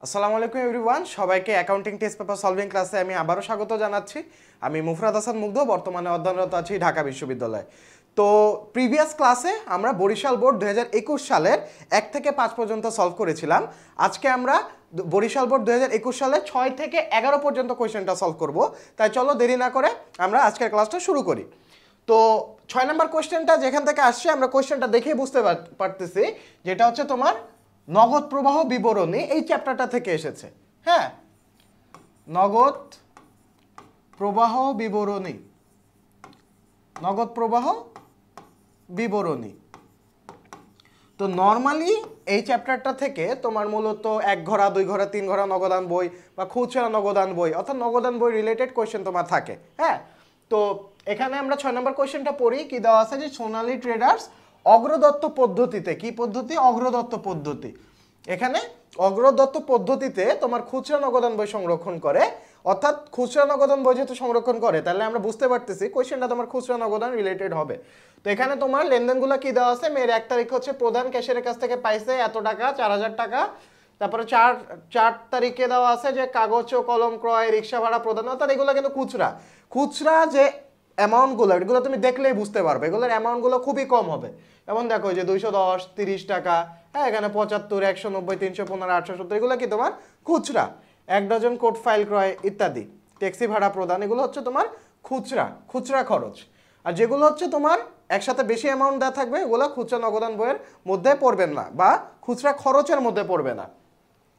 আসসালামু আলাইকুম এভরিওয়ান, সবাইকে অ্যাকাউন্টিং টেস্ট পেপার সলভিং ক্লাসে আমি আবারও স্বাগত জানাচ্ছি। আমি মুফরাদ হাসান মুগ্ধ, বর্তমানে অধ্যয়নরত আছি ঢাকা বিশ্ববিদ্যালয়ে। তো প্রিভিয়াস ক্লাসে আমরা বরিশাল বোর্ড 2021 সালের 1 থেকে 5 পর্যন্ত সলভ করেছিলাম। আজকে আমরা বরিশাল বোর্ড 2021 সালের 6 থেকে 11 পর্যন্ত কোয়েশ্চেনটা সলভ করব। তাই চলো দেরি না করে আমরা আজকের ক্লাসটা শুরু করি। তো 6 নম্বর কোয়েশ্চেনটা যেখান থেকে আসছে আমরা কোয়েশ্চেনটা দেখেই বুঝতে পারতেছি যেটা হচ্ছে তোমার নগদ প্রবাহ বিবরণী, এই চ্যাপ্টারটা থেকে এসেছে। হ্যাঁ, নগদ প্রবাহ বিবরণী, নগদ প্রবাহ বিবরণী। তো নর্মালি এই চ্যাপ্টারটা থেকে তোমার মূলত 1 ঘোড়া 2 ঘোড়া 3 ঘোড়া নগদান বই বা খুচরা নগদান বই অর্থাৎ নগদান বই রিলেটেড কোয়েশ্চেন তোমার থাকে। হ্যাঁ, তো এখানে আমরা 6 নম্বর কোয়েশ্চেনটা পড়ি। কি দেওয়া আছে যে সোনালী ট্রেডার্স অগ্রদত্ত পদ্ধতিতে, কি পদ্ধতি? অগ্রদত্ত পদ্ধতি। এখানে অগ্রদত্ত পদ্ধতিতে তোমার খুচরা নগদান বই সংরক্ষণ করে, অর্থাৎ খুচরা নগদান বই যেহেতু সংরক্ষণ করে তাহলে আমরা বুঝতে পারতেছি কোয়েশ্চেনটা তোমার খুচরা নগদান রিলেটেড হবে। তো এখানে তোমার লেনদেনগুলো কি দেওয়া আছে? মেয়ের 1 তারিখ হচ্ছে প্রধান ক্যাশিয়ারের কাছ থেকে পাইছে এত টাকা, 4000 টাকা। তারপরে 4 তারিখে দেওয়া আছে যে কাগজ ও কলম ক্রয়, রিক্সা ভাড়া প্রদান, অর্থাৎ এগুলো কিন্তু খুচরা। খুচরা যে অ্যামাউন্টগুলো এগুলো তুমি দেখলেই বুঝতে পারবে, এগুলোর অ্যামাউন্টগুলো খুবই কম হবে। যেমন দেখো যে 210, 30 টাকা, হ্যাঁ এখানে 75, 190, 315, 870, এগুলো কি তোমার খুচরা। 1 ডজন কোট ফাইল ক্রয় ইত্যাদি, ট্যাক্সি ভাড়া প্রদান, এগুলো হচ্ছে তোমার খুচরা, খুচরা খরচ। আর যেগুলো হচ্ছে তোমার একসাথে বেশি অ্যামাউন্ট দেওয়া থাকবে এগুলো খুচরা নগদান বইয়ের মধ্যে পড়বেন না বা খুচরা খরচের মধ্যে পড়বে না।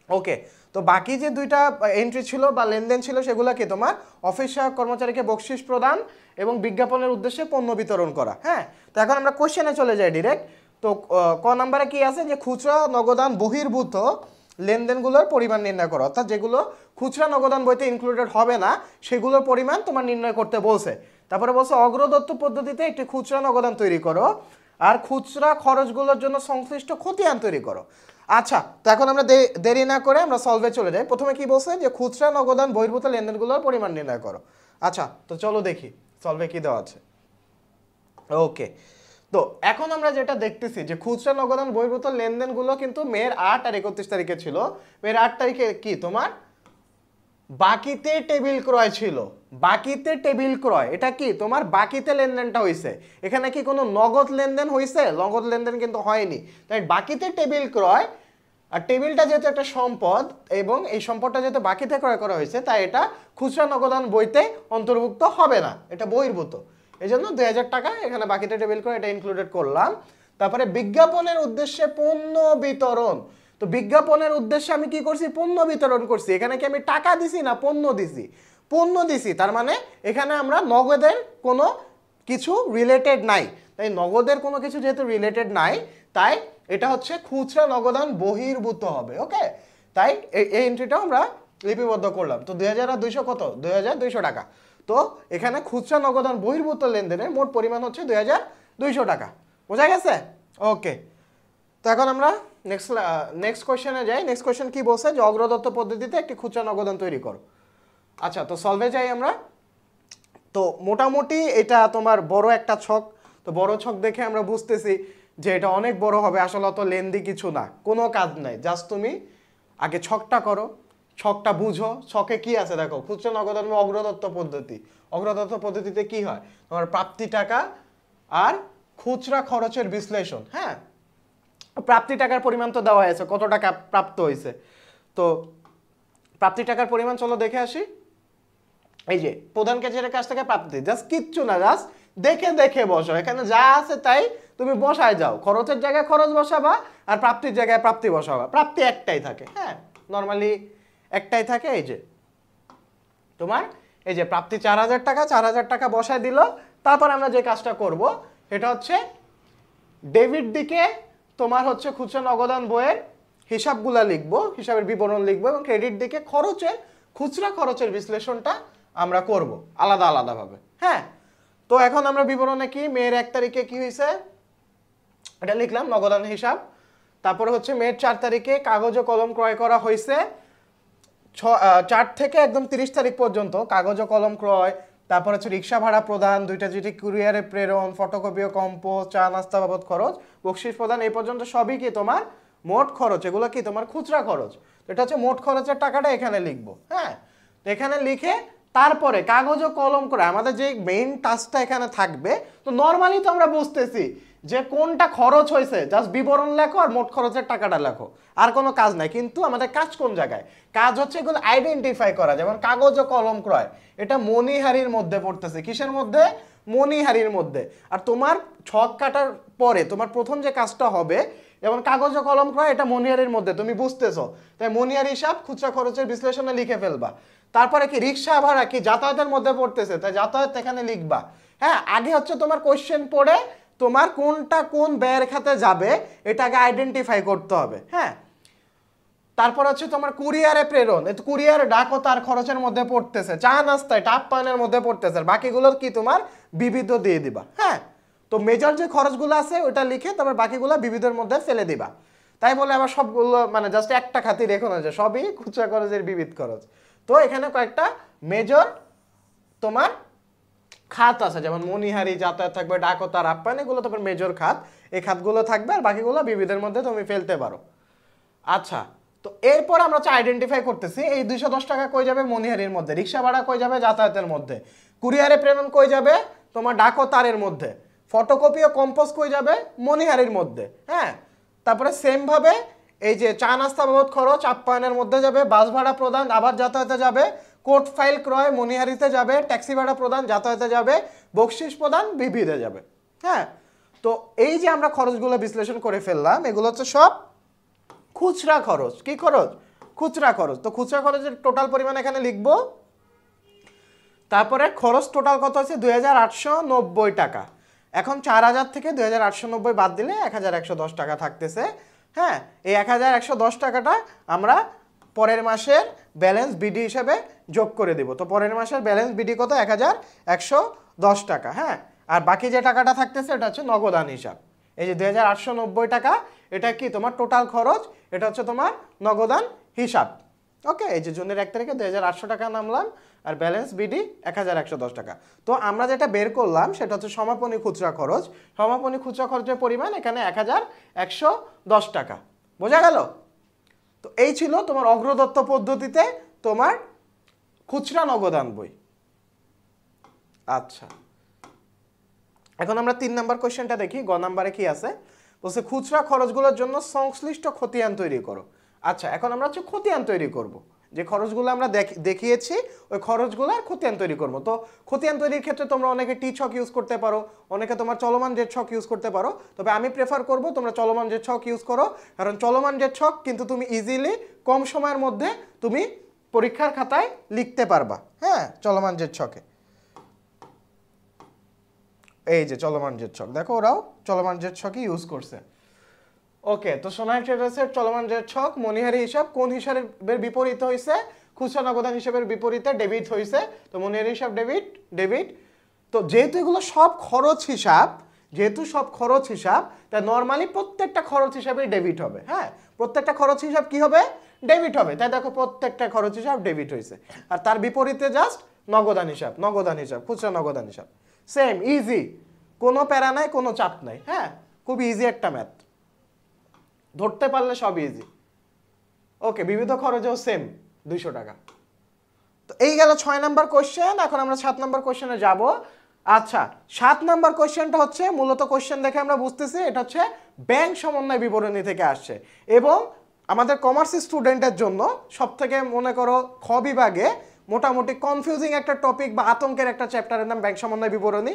ওকে, তো বাকি যে 2টা এন্ট্রি ছিল বা লেনদেন ছিল সেগুলো কি তোমার অফিস সহায়ক কর্মচারীকে বকশিস প্রদান এবং বিজ্ঞাপনের উদ্দেশ্যে পণ্য বিতরণ করা। হ্যাঁ, তো এখন আমরা কোশ্চেনে চলে যাই ডিরেক্ট। তো ক নাম্বারে কি আছে যে খুচরা নগদান বহির্ভূত লেনদেনগুলোর পরিমাণ নির্ণয় করো, অর্থাৎ যেগুলো খুচরা নগদান বইতে ইনক্লুডেড হবে না সেগুলোর পরিমাণ তোমার নির্ণয় করতে বলছে। তারপরে বলছে অগ্রদত্ত পদ্ধতিতে একটি খুচরা নগদান তৈরি করো আর খুচরা খরচগুলোর জন্য সংশ্লিষ্ট খতিয়ান তৈরি করো। আচ্ছা, তো এখন আমরা দেরি না করে আমরা সলভে চলে যাই। প্রথমে কি বলছে যে খুচরা নগদান বহির্ভূত লেনদেনগুলোর পরিমাণ নির্ণয় করো। আচ্ছা, তো চলো দেখি সলভে কি দেওয়া আছে। ওকে, তো এখন আমরা যেটা দেখতেছি যে খুচরা নগদান বহির্ভূত লেনদেনগুলো কিন্তু মের 8 আর 31 তারিখে ছিল। মের 8 তারিখে কি তোমার বাকিতে টেবিল ক্রয় ছিল। বাকিতে টেবিল ক্রয়, এটা কি তোমার বাকিতে লেনদেনটা হইছে। এখানে কি কোনো নগদ লেনদেন হইছে? নগদ লেনদেন কিন্তু হয়নি। তাই বাকিতে টেবিল ক্রয়, আর টেবিলটা যেহেতু একটা সম্পদ এবং এই সম্পদটা যেহেতু বাকিতে ক্রয় করা হয়েছে তাই এটা খুচরা নগদান বইতে অন্তর্ভুক্ত হবে না, এটা বহির্ভূত। এই জন্য 2000 টাকা এখানে বাকিতে টেবিল ক্রয় এটা ইনক্লুডেড করলাম। তারপরে বিজ্ঞাপনের উদ্দেশ্যে পণ্য বিতরণ। তো বিজ্ঞাপনের উদ্দেশ্যে আমি কি করছি? পণ্য বিতরণ করছি। এখানে কি আমি টাকা দিছি না পণ্য দিছি? পণ্য দিছি, তার মানে এখানে আমরা নগদের কোনো কিছু রিলেটেড নাই। তাই নগদের কোনো কিছু যেহেতু রিলেটেড নাই তাই এটা হচ্ছে খুচরা নগদান বহির্ভূত হবে। ওকে, তাই এই এন্ট্রিটাও আমরা লিপিবদ্ধ করলাম। তো 2000 আর 200 কত? 2200 টাকা। তো এখানে খুচরা নগদান বহির্ভূত লেনদেনের মোট পরিমাণ হচ্ছে 2200 টাকা। বোঝা গেছে? ওকে, তো এখন আমরা নেক্সট কোয়েশ্চেনে যাই। নেক্সট কোয়েশ্চেন কি বলছে যে অগ্রদত্ত পদ্ধতিতে একটি খুচরা নগদান তৈরি করো। আচ্ছা, তো সলভে যাই আমরা। তো মোটামুটি এটা তোমার বড় একটা ছক। তো বড় ছক দেখে আমরা বুঝতেছি যে এটা অনেক বড় হবে। আসলে অত লেন্দি কিছু না, কোনো কাজ নাই, জাস্ট তুমি আগে ছকটা করো, ছকটা বুঝো। ছকে কি আছে দেখো, খুচরা নগদান অগ্রদত্ত পদ্ধতি। অগ্রদত্ত পদ্ধতিতে কি হয় তোমার প্রাপ্তি টাকা আর খুচরা খরচের বিশ্লেষণ। হ্যাঁ, প্রাপ্তি টাকার পরিমাণ তো দেওয়া হয়েছে, কত টাকা প্রাপ্ত হয়েছে। তো প্রাপ্তি টাকার পরিমাণ চলো দেখে আসি। এই যে প্রধান ক্যাশিয়ারের কাছ থেকে প্রাপ্তি, জাস্ট কিচ্ছু না, জাস্ট দেখে দেখে বসো। এখানে যা আছে তাই তুমি বসায় যাও। খরচের জায়গায় খরচ বসাবা আর প্রাপ্তির জায়গায় প্রাপ্তি বসাবা। প্রাপ্তি একটাই থাকে, হ্যাঁ নর্মালি একটাই থাকে। এই যে তোমার এই যে প্রাপ্তি 4000 টাকা, 4000 টাকা বসায় দিল। তারপর আমরা যে কাজটা করব সেটা হচ্ছে ডেবিট দিকে তোমার হচ্ছে খুচরা নগদান বইয়ের হিসাবগুলা লিখবো, হিসাবের বিবরণ লিখবো, এবং ক্রেডিট দিকে খরচের খুচরা খরচের বিশ্লেষণটা আমরা করব আলাদা আলাদাভাবে। হ্যাঁ, তো এখন আমরা বিবরণে কি মের 1 তারিখে কি হয়েছে এটা লিখলাম নগদান হিসাব। তারপরে হচ্ছে মের 4 তারিখে কাগজ ও কলম ক্রয় করা হয়েছে। 4 থেকে একদম 30 তারিখ পর্যন্ত কাগজ ও কলম ক্রয়, তারপর হচ্ছে রিক্সা ভাড়া প্রদান, 2টা চিঠি কুরিয়ারে প্রেরণ, ফটোকপি ও কম্পোজ, চা নাস্তা বাবদ খরচ, বকশিস প্রদান, এই পর্যন্ত সবই কি তোমার মোট খরচ। এগুলো কি তোমার খুচরা খরচ। এটা হচ্ছে মোট খরচের টাকাটা এখানে লিখবো। হ্যাঁ, তো এখানে লিখে তারপরে কাগজ ও কলম করে আমাদের যে মেইন টাস্কটা এখানে থাকবে, তো নর্মালি তো আমরা বুঝতেছি যে কোনটা খরচ হয়েছে, জাস্ট বিবরণ লেখো আর মোট খরচের টাকাটা লেখো, আর কোনো কাজ নাই। কিন্তু আমাদের কাজ কোন জায়গায়? কাজ হচ্ছে এগুলো আইডেন্টিফাই করা। যেমন কাগজ ও কলম ক্রয়, এটা মণিহারির মধ্যে পড়তেছে। কিসের মধ্যে? মণিহারির মধ্যে। আর তোমার ছক কাটার পরে তোমার প্রথম যে কাজটা হবে, যেমন কাগজ ও কলম ক্রয়, এটা মণিহারির মধ্যে, তুমি বুঝতেছো, তাই মণিহারি হিসাব খুচরা খরচের বিশ্লেষণে লিখে ফেলবা। তারপরে কি রিক্সা ভাড়া কি যাতায়াতের মধ্যে পড়তেছে, তাই যাতায়াত এখানে লিখবা। হ্যাঁ, আগে হচ্ছে তোমার কোশ্চেন পড়ে তোমার কোনটা কোন ব্যয়ের খাতে যাবে এটাকে আইডেন্টিফাই করতে হবে। হ্যাঁ, তারপর হচ্ছে তোমার কুরিয়ারে প্রেরণ, কুরিয়ারে ডাক ও তার খরচের মধ্যে পড়তেছে, চা নাস্তায় টাপ পানের মধ্যে পড়তেছে, বাকিগুলো কি তোমার বিবিধ দিয়ে দিবা। হ্যাঁ, তো মেজর যে খরচগুলো আছে ওটা লিখে তারপর বাকিগুলো বিবিধের মধ্যে ফেলে দিবা। তাই বলে আবার সবগুলো মানে জাস্ট একটা খাতি রেখো না যে সবই খুচরা খরচের বিবিধ খরচ। তো এখানে কয়েকটা মেজর তোমার খাত আছে, যেমন মণিহারি, যাতায়াত থাকবে, ডাক ও তার আপ্যায়ন, এগুলো তোমার মেজর খাত। এই খাতগুলো থাকবে আর বাকিগুলো বিবিধের মধ্যে তুমি ফেলতে পারো। আচ্ছা, তো এরপর আমরা হচ্ছে আইডেন্টিফাই করতেছি এই 210 টাকা কই যাবে? মণিহারির মধ্যে। রিক্সা ভাড়া কই যাবে? যাতায়াতের মধ্যে। কুরিয়ারে প্রেরণ কই যাবে? তোমার ডাক ও তারের মধ্যে। ফটোকপি ও কম্পোজ কই যাবে? মণিহারির মধ্যে। হ্যাঁ, তারপরে সেম ভাবে এই যে চা নাস্তা বাবদ খরচ আপ্যায়নের মধ্যে যাবে, বাস ভাড়া প্রদান আবার যাতায়াতে যাবে, কোর্ট ফাইল ক্রয় মণিহারিতে যাবে, ট্যাক্সি ভাড়া প্রদান যাতায়াতে যাবে, বকশিস প্রদান বিবিধে যাবে। হ্যাঁ, তো এই যে আমরা খরচগুলো বিশ্লেষণ করে ফেললাম, এগুলো হচ্ছে সব খুচরা খরচ। কি খরচ? খুচরা খরচ। তো খুচরা খরচের টোটাল পরিমাণ এখানে লিখব। তারপরে খরচ টোটাল কত আছে? 2890 টাকা। এখন 4000 থেকে 2890 বাদ দিলে 1110 টাকা থাকতেছে। হ্যাঁ, এই 1110 টাকাটা আমরা পরের মাসের ব্যালেন্স বিডি হিসেবে যোগ করে দিব। তো পরের মাসের ব্যালেন্স বিডি কত? 1110 টাকা। হ্যাঁ, আর বাকি যে টাকাটা থাকতেছে এটা হচ্ছে নগদান হিসাব। এই যে 2890 টাকা, এটা কি তোমার টোটাল খরচ, এটা হচ্ছে তোমার নগদান হিসাব। ওকে, এই যে জুনের 1 তারিখে 2800 টাকা নামলাম আর ব্যালেন্স বিডি 1110 টাকা। তো আমরা যেটা বের করলাম সেটা হচ্ছে সমাপনী খুচরা খরচ। সমাপনী খুচরা খরচের পরিমাণ এখানে 1110 টাকা। বোঝা গেল? তো এই ছিল তোমার অগ্রদত্ত পদ্ধতিতে তোমার খুচরা নগদান বই। আচ্ছা, এখন আমরা 3 নাম্বার কোশ্চেনটা দেখি। গ নাম্বারে কি আছে? বলছে খুচরা খরচগুলোর জন্য সংশ্লিষ্ট খতিয়ান তৈরি করো। আচ্ছা, এখন আমরা হচ্ছে খতিয়ান তৈরি করব। যে খরচগুলো আমরা দেখিয়েছি ওই খরচগুলোর খতিয়ান তৈরি করব। তো খতিয়ান তৈরির ক্ষেত্রে তোমরা অনেকে টি ছক ইউজ করতে পারো, অনেকে তোমার চলমান জেড ছক ইউজ করতে পারো। তবে আমি প্রেফার করব তোমরা চলমান জেড ছক ইউজ করো, কারণ চলমান জেড ছক কিন্তু তুমি ইজিলি কম সময়ের মধ্যে তুমি পরীক্ষার খাতায় লিখতে পারবা। হ্যাঁ, চলমান জেড ছকে এই যে চলমান জেড ছক, দেখো ওরাও চলমান জেড ছকই ইউজ করছে। ওকে, তো সোনালী ট্রেডার্সের চলমান জেড ছক মণিহারি হিসাব কোন হিসাবের বিপরীত হয়েছে? খুচরা নগদান হিসাবের বিপরীতে ডেবিট হয়েছে। তো মণিহারি হিসাব ডেবিট ডেবিট। তো যেহেতু এগুলো সব খরচ হিসাব, তাই নর্মালি প্রত্যেকটা খরচ হিসাবে ডেবিট হবে। হ্যাঁ, প্রত্যেকটা খরচ হিসাব কি হবে? ডেবিট হবে। তাই দেখো প্রত্যেকটা খরচ হিসাব ডেবিট হয়েছে। আর তার বিপরীতে জাস্ট নগদান হিসাব, খুচরা নগদান হিসাব। সেম, ইজি, কোনো প্যারা নাই, কোনো চাপ নাই। হ্যাঁ, খুব ইজি একটা ম্যাথ, ধরতে পারলে সব ইজি। ওকে, বিবিধ খরচেও সেম 200 টাকা। তো এই গেল 6 নাম্বার কোশ্চেন। এখন আমরা 7 নাম্বার কোশ্চেনে যাব। আচ্ছা, 7 নাম্বার কোশ্চেনটা হচ্ছে মূলত কোশ্চেন দেখে আমরা বুঝতেছি এটা হচ্ছে ব্যাংক সমন্বয় বিবরণী থেকে আসছে, এবং আমাদের কমার্স স্টুডেন্টের জন্য সবথেকে মনে করো খ বিভাগে মোটামুটি কনফিউজিং একটা টপিক বা আতঙ্কের একটা চ্যাপ্টারের নাম ব্যাংক সমন্বয় বিবরণী।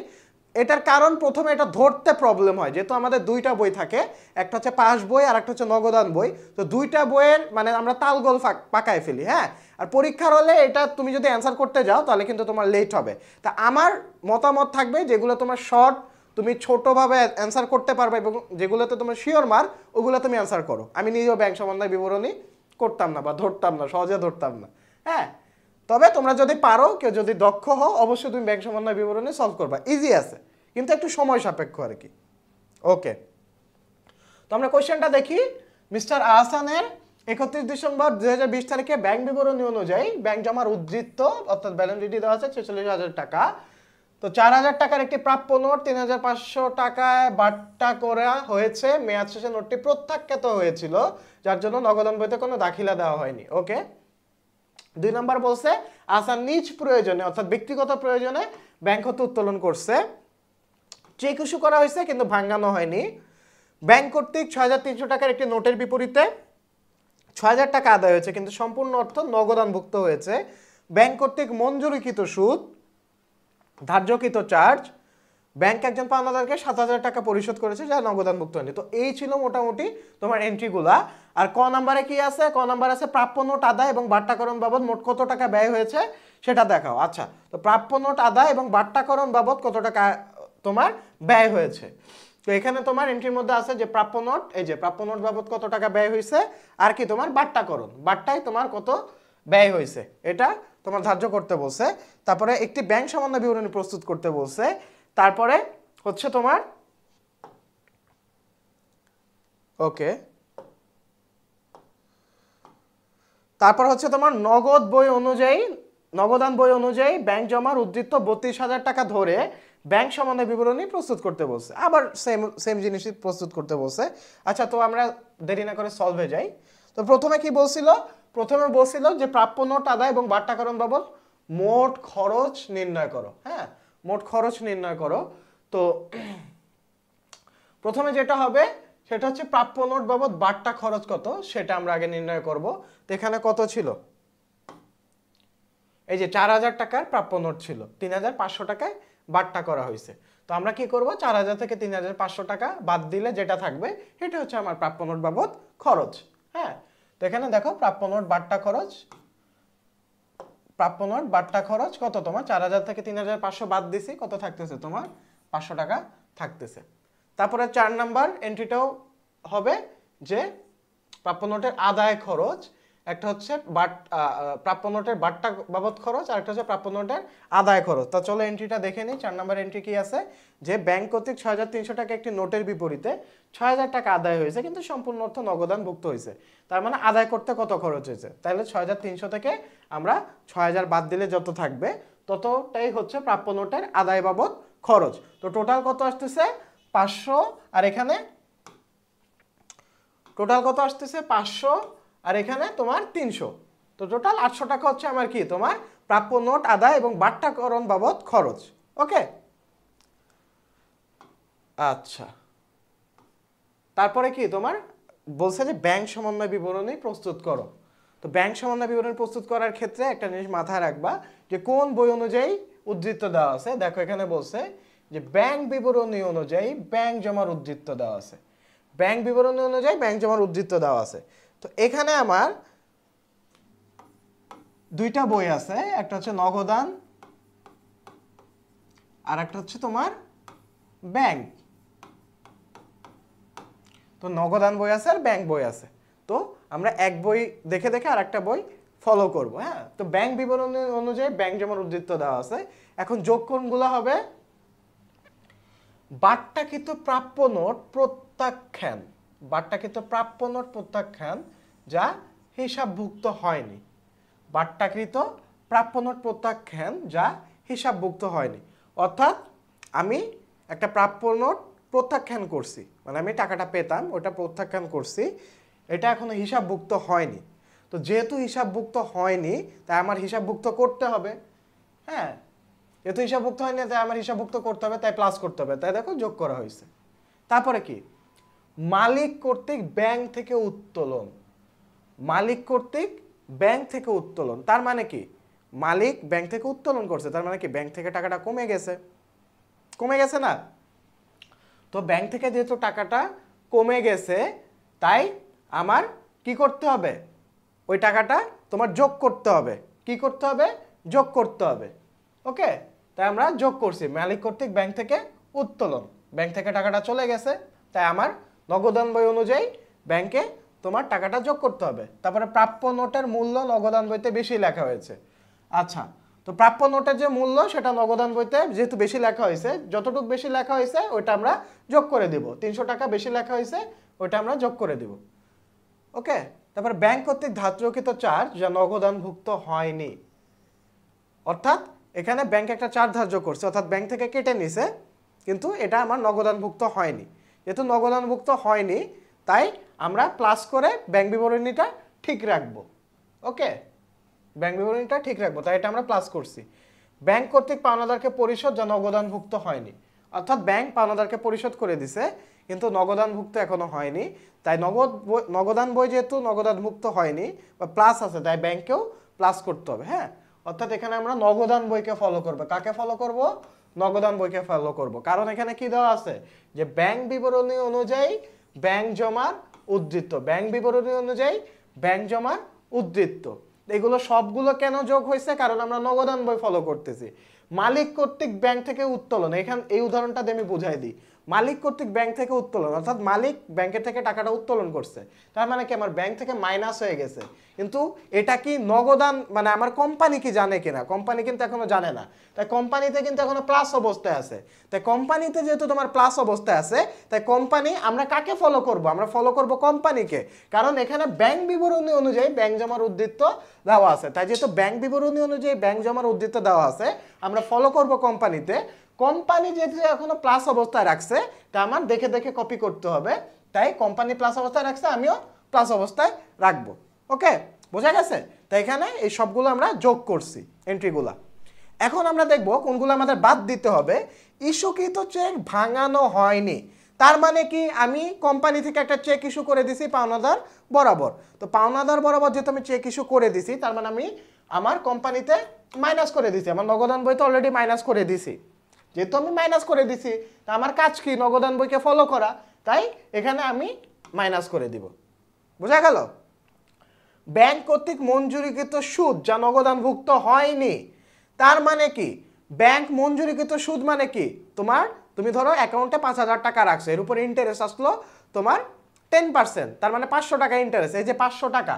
এটার কারণ প্রথমে এটা ধরতে প্রবলেম হয়, যেহেতু আমাদের দুইটা বই থাকে, একটা হচ্ছে পাস বই আর একটা হচ্ছে নগদান বই। তো দুইটা বইয়ের মানে আমরা তালগোল পাকায় ফেলি। হ্যাঁ, আর পরীক্ষার হলে এটা তুমি যদি অ্যান্সার করতে যাও তাহলে কিন্তু তোমার লেট হবে। তা আমার মতামত থাকবে যেগুলো তোমার শর্ট, তুমি ছোটোভাবে অ্যান্সার করতে পারবে, এবং যেগুলোতে তোমার শিওর মার ওগুলো তুমি অ্যান্সার করো। আমি নিজেও ব্যাংক সমন্বয় বিবরণী করতাম না বা ধরতাম না, সহজে ধরতাম না। হ্যাঁ, তবে তোমরা যদি পারো, কেউ যদি দক্ষ হও, অবশ্যই তুমি ব্যাংক সমন্বয় বিবরণী সলভ করবা। ইজি আছে, কিন্তু একটু সময় সাপেক্ষ আর কি। ওকে, তো আমরা কোশ্চেনটা দেখি। মিস্টার আহসানের 31 ডিসেম্বর 2020 তারিখে ব্যাংক বিবরণী অনুযায়ী ব্যাংক জমার উদ্ধৃত অর্থাৎ ব্যালেন্স শিটে দেওয়া আছে 46,000 টাকা। তো 4,000 টাকার একটি প্রাপ্য নোট 3,500 টাকায় বাট্টা করা হয়েছে। মেয়াদ শেষে নোটটি প্রত্যাখ্যাত হয়েছিল। যার জন্য নগদান বইতে কোনো দাখিলা দেওয়া হয়নি। ওকে, 2 নম্বর বলছে আসার নিজ প্রয়োজনে অর্থাৎ ব্যক্তিগত প্রয়োজনে ব্যাংক হতে উত্তোলন করছে, চেক ইস্যু করা হয়েছে কিন্তু ভাঙানো হয়নি। ব্যাংক কর্তৃক 6,300 টাকার একটি নোটের বিপরীতে 6,000 টাকা আদায় হয়েছে কিন্তু সম্পূর্ণ অর্থ নগদানভুক্ত হয়েছে। ব্যাংক কর্তৃক মঞ্জুরিকৃত সুদ, ধার্যকৃত চার্জ, ব্যাংক একজন পাওনাদারকে 7,000 টাকা পরিশোধ করেছে যা নগদানভুক্ত হয়নি। তো এই ছিল মোটামুটি তোমার এন্ট্রিগুলা। আর ক নাম্বারে কি আছে? ক নাম্বার আছে প্রাপ্য নোট আদায় এবং বাট্টাকরণ বাবদ মোট কত টাকা ব্যয় হয়েছে সেটা দেখাও। আচ্ছা, তো প্রাপ্য নোট আদায় এবং বাট্টাকরণ বাবদ কত টাকা তোমার ব্যয় হয়েছে। তো এখানে তোমার এন্ট্রির মধ্যে আছে যে প্রাপ্য নোট, এই যে প্রাপ্য নোট বাবদ কত টাকা ব্যয় হয়েছে, আর কি তোমার বাট্টাকরণ, বাট্টায় তোমার কত ব্যয় হয়েছে এটা তোমার ধার্য করতে বলছে। তারপরে একটি ব্যাংক সমন্বয় বিবরণী প্রস্তুত করতে বলছে। তারপরে হচ্ছে তোমার ওকে, তারপর হচ্ছে তোমার নগদ বই অনুযায়ী, নগদান বই অনুযায়ী ব্যাংক জমার উদ্ধৃত 32,000 টাকা ধরে ব্যাংক সমন্বয় বিবরণী প্রস্তুত করতে বলছে, আবার সেম জিনিসই প্রস্তুত করতে বলছে। আচ্ছা, তো আমরা দেরি না করে সলভে যাই। তো প্রথমে কি বলছিল? প্রথমে বলছিল যে প্রাপ্য নোট আদায় এবং বাট্টাকরণ বাবদ মোট খরচ নির্ণয় করো। হ্যাঁ, মোট খরচ নির্ণয় করো। তো প্রথমে যেটা হবে সেটা হচ্ছে প্রাপ্য নোট বাবদ বাট্টা খরচ কত সেটা আমরা আগে নির্ণয় করব। তো এখানে কত ছিল? এই যে 4,000 টাকার প্রাপ্য নোট ছিল, 3,500 টাকায় বাট্টা করা হয়েছে। তো আমরা কি করব? 4,000 থেকে 3,500 টাকা বাদ দিলে যেটা থাকবে এটা হচ্ছে আমার প্রাপ্য নোট বাবদ খরচ। হ্যাঁ, তো এখানে দেখো প্রাপ্য নোট বাট্টা খরচ, প্রাপ্য নোট বাট্টা খরচ কত তোমার? 4,000 থেকে 3,500 বাদ দিছি, কত থাকতেছে তোমার? 500 টাকা থাকতেছে। তারপরে 4 নাম্বার এন্ট্রিটাও হবে যে প্রাপ্য নোটের আদায় খরচ, একটা হচ্ছে প্রাপ্য নোটের বাট্টা বাবদ খরচ আর একটা হচ্ছে প্রাপ্য নোটের আদায় খরচ। তা চলো এন্ট্রিটা দেখে নিই। 4 নাম্বার এন্ট্রি কি আছে? যে ব্যাংক কর্তৃক 6,300 টাকা একটি নোটের বিপরীতে 6,000 টাকা আদায় হয়েছে কিন্তু সম্পূর্ণ অর্থ নগদানভুক্ত হয়েছে। তার মানে আদায় করতে কত খরচ হয়েছে? তাহলে 6,300 থেকে আমরা 6,000 বাদ দিলে যত থাকবে ততটাই হচ্ছে প্রাপ্য নোটের আদায় বাবদ খরচ। তো টোটাল কত আসতেছে? 500, আর এখানে টোটাল কত আসতেছে? 500, আর এখানে তোমার 300। তো টোটাল 800 টাকা হচ্ছে আমার কি তোমার প্রাপ্য নোট আদায় এবং বাট্টাকরণ বাবদ খরচ। ওকে, আচ্ছা, তারপরে কি তোমার বলছে যে ব্যাংক সমন্বয় বিবরণী প্রস্তুত করো। তো ব্যাংক সমন্বয় বিবরণী প্রস্তুত করার ক্ষেত্রে একটা জিনিস মাথায় রাখবা যে কোন বই অনুযায়ী উদ্ধৃত দেওয়া আছে। দেখো এখানে বলছে যে ব্যাংক বিবরণী অনুযায়ী ব্যাংক জমার উদ্ধৃত দেওয়া আছে, ব্যাংক বিবরণী অনুযায়ী ব্যাংক জমার উদ্ধৃত দেওয়া আছে। তো এখানে আমার দুইটা বই আছে, একটা হচ্ছে নগদান আর একটা হচ্ছে তোমার ব্যাংক। তো নগদান বই আছে আর ব্যাংক বই আছে। তো আমরা এক বই দেখে দেখে আর একটা বই ফলো করব। হ্যাঁ, তো ব্যাংক বিবরণী অনুযায়ী ব্যাংক জমার উদ্ধৃত দেওয়া আছে। এখন যোগ কোনগুলো হবে? বাট্টাকৃত প্রাপ্য নোট প্রত্যাখ্যান, বাট্টাকৃত প্রাপ্য নোট প্রত্যাখ্যান যা হিসাবভুক্ত হয়নি, বাট্টাকৃত প্রাপ্য নোট প্রত্যাখ্যান যা হিসাবভুক্ত হয়নি। অর্থাৎ আমি একটা প্রাপ্য নোট প্রত্যাখ্যান করছি, মানে আমি টাকাটা পেতাম ওটা প্রত্যাখ্যান করছি, এটা এখনো হিসাবভুক্ত হয়নি। তো যেহেতু হিসাবভুক্ত হয়নি তাই আমার হিসাবভুক্ত করতে হবে। হ্যাঁ, যেহেতু হিসাবভুক্ত হয়নি তাই আমার হিসাবভুক্ত করতে হবে, তাই প্লাস করতে হবে, তাই দেখো যোগ করা হয়েছে। তারপরে কি? মালিক কর্তৃক ব্যাংক থেকে উত্তোলন, মালিক কর্তৃক ব্যাংক থেকে উত্তোলন তার মানে কি? মালিক ব্যাংক থেকে উত্তোলন করছে, তার মানে কি ব্যাংক থেকে টাকাটা কমে গেছে, কমে গেছে না? তো ব্যাংক থেকে যেহেতু টাকাটা কমে গেছে তাই আমার কি করতে হবে? ওই টাকাটা তোমার যোগ করতে হবে। কি করতে হবে? যোগ করতে হবে। ওকে, তাই আমরা যোগ করছি মালিক কর্তৃক ব্যাংক থেকে উত্তোলন, ব্যাংক থেকে টাকাটা চলে গেছে তাই আমার নগদান বই অনুযায়ী ব্যাংকে তোমার টাকাটা যোগ করতে হবে। তারপরে প্রাপ্য নোটের মূল্য নগদান বইতে বেশি লেখা হয়েছে। আচ্ছা, তো প্রাপ্য নোটের যে মূল্য সেটা নগদান বইতে যেহেতু বেশি লেখা হয়েছে, যতটুকু বেশি লেখা হয়েছে ওইটা আমরা যোগ করে দিব। 300 টাকা বেশি লেখা হয়েছে ওইটা আমরা যোগ করে দিব। ওকে, তারপর ব্যাংক কর্তৃক ধার্যকৃত চার্জ যা নগদানভুক্ত হয়নি, অর্থাৎ এখানে ব্যাংক একটা চার্জ ধার্য করছে, অর্থাৎ ব্যাংক থেকে কেটে নিছে কিন্তু এটা আমার নগদানভুক্ত হয়নি। যেহেতু নগদানভুক্ত হয়নি তাই আমরা প্লাস করে ব্যাংক বিবরণীটা ঠিক রাখবো। ওকে, ব্যাংক বিবরণীটা ঠিক রাখবো, তাই এটা আমরা প্লাস করছি। ব্যাংক কর্তৃক পাওনাদারকে পরিশোধ যা নগদানভুক্ত হয়নি, অর্থাৎ ব্যাংক পাওনাদারকে পরিশোধ করে দিছে কিন্তু নগদানভুক্ত এখনো হয়নি, তাই নগদান বই যেহেতু নগদানভুক্ত হয়নি বা প্লাস আছে, তাই ব্যাংকেও প্লাস করতে হবে। হ্যাঁ, অর্থাৎ এখানে আমরা নগদান বইকে ফলো করবো। কাকে ফলো করব? নগদান বইকে ফলো করব, কারণ এখানে কি দেওয়া আছে যে ব্যাংক বিবরণী অনুযায়ী ব্যাংক জমার উদ্ধৃত্ত, ব্যাংক বিবরণী অনুযায়ী ব্যাংক জমার উদ্ধৃত্ত। এগুলো সবগুলো কেন যোগ হয়েছে? কারণ আমরা নগদান বই ফলো করতেছি। মালিক কর্তৃক ব্যাংক থেকে উত্তোলন, এখানে এই উদাহরণটা দিয়ে আমি বুঝাই দিই। মালিক কর্তৃক ব্যাংক থেকে উত্তোলন, অর্থাৎ মালিক ব্যাংকের থেকে টাকাটা উত্তোলন করছে, তার মানে কি আমার ব্যাংক থেকে মাইনাস হয়ে গেছে। কিন্তু এটা কি নগদান, মানে আমার কোম্পানি কি জানে কিনা? কোম্পানি কিন্তু এখনো জানে না, তাই কোম্পানিতে কিন্তু এখনো প্লাস অবস্থায় আছে। তাই কোম্পানিতে যেহেতু তোমার প্লাস অবস্থায় আছে, তাই কোম্পানি, আমরা কাকে ফলো করব? আমরা ফলো করব কোম্পানিকে, কারণ এখানে ব্যাংক বিবরণী অনুযায়ী ব্যাংক জমার উদ্ধৃত্ত দেওয়া আছে। তাই যেহেতু ব্যাংক বিবরণী অনুযায়ী ব্যাংক জমার উদ্ধৃত্ত দেওয়া আছে, আমরা ফলো করব কোম্পানিতে। কোম্পানি যেহেতু এখনো প্লাস অবস্থায় রাখছে, তা আমার দেখে দেখে কপি করতে হবে। তাই কোম্পানি প্লাস অবস্থায় রাখছে, আমিও প্লাস অবস্থায় রাখবো। ওকে, বোঝা গেছে? তাই এখানে এই সবগুলো আমরা যোগ করছি এন্ট্রিগুলা। এখন আমরা দেখব কোনগুলো আমাদের বাদ দিতে হবে। ইস্যুকৃত চেক ভাঙানো হয়নি, তার মানে কি? আমি কোম্পানি থেকে একটা চেক ইস্যু করে দিছি পাওনাদার বরাবর। তো পাওনাদার বরাবর যেহেতু আমি চেক ইস্যু করে দিছি, তার মানে আমি আমার কোম্পানিতে মাইনাস করে দিছি। আমার নগদান বইতে অলরেডি মাইনাস করে দিছি। যেহেতু আমি মাইনাস করে দিছি, তা আমার কাজ কি? নগদান বইকে ফলো করা। তাই এখানে আমি মাইনাস করে দিব। বোঝা গেল? ব্যাংক কর্তৃক মঞ্জুরিকৃত সুদ যা নগদানভুক্ত হয়নি, তার মানে কি? ব্যাংক মঞ্জুরিকৃত সুদ মানে কি? তুমি ধরো অ্যাকাউন্টে 5,000 টাকা রাখছো, এর উপর ইন্টারেস্ট আসলো তোমার 10%, তার মানে 500 টাকা ইন্টারেস্ট। এই যে 500 টাকা,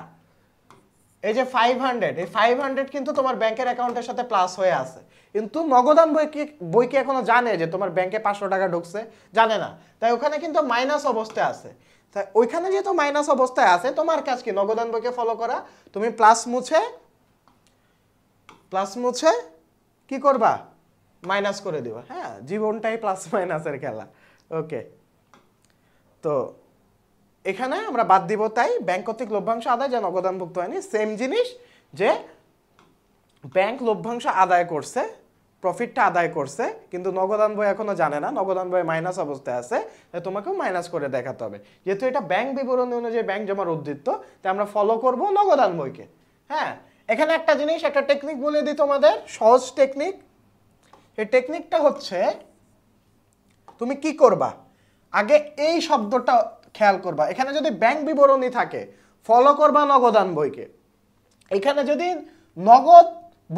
এই যে 500, এই 500 কিন্তু তোমার ব্যাংকের অ্যাকাউন্টের সাথে প্লাস হয়ে আছে। কিন্তু নগদান বই কি এখনো জানে যে তোমার ব্যাংকে 500 টাকা ঢুকছে? জানে না, তাই ওখানে কিন্তু মাইনাস অবস্থায় আছে। তাই ওইখানে যেহেতু মাইনাস অবস্থায় আছে, তোমার কাজ কি? নগদান বইকে ফলো করা। তুমি প্লাস মুছে কি করবা? মাইনাস করে দিবা। হ্যাঁ, জীবনটাই প্লাস মাইনাসের খেলা। ওকে, তো এখানে আমরা বাদ দিব। তাই ব্যাংক কর্তৃক লভ্যাংশ আদায় যা নগদানভুক্ত হয়নি, সেম জিনিস, যে ব্যাংক লভ্যাংশ আদায় করছে, প্রফিটটা আদায় করছে, কিন্তু নগদান বই এখনো জানে না, নগদান বই মাইনাস অবস্থায় আছে, তাই তোমাকেও মাইনাস করে দেখাতে হবে। যেহেতু এটা ব্যাংক বিবরণী অনুযায়ী ব্যাংক জমার উদ্ধৃত্ত, তাই আমরা ফলো করব নগদান বইকে। হ্যাঁ, এখানে একটা জিনিস, একটা টেকনিক বলে দিই তোমাদের, সহজ টেকনিক। এই টেকনিকটা হচ্ছে, তুমি কি করবা? আগে এই শব্দটা খেয়াল করবা। এখানে যদি ব্যাংক বিবরণী থাকে, ফলো করবা নগদান বইকে। এখানে যদি নগদ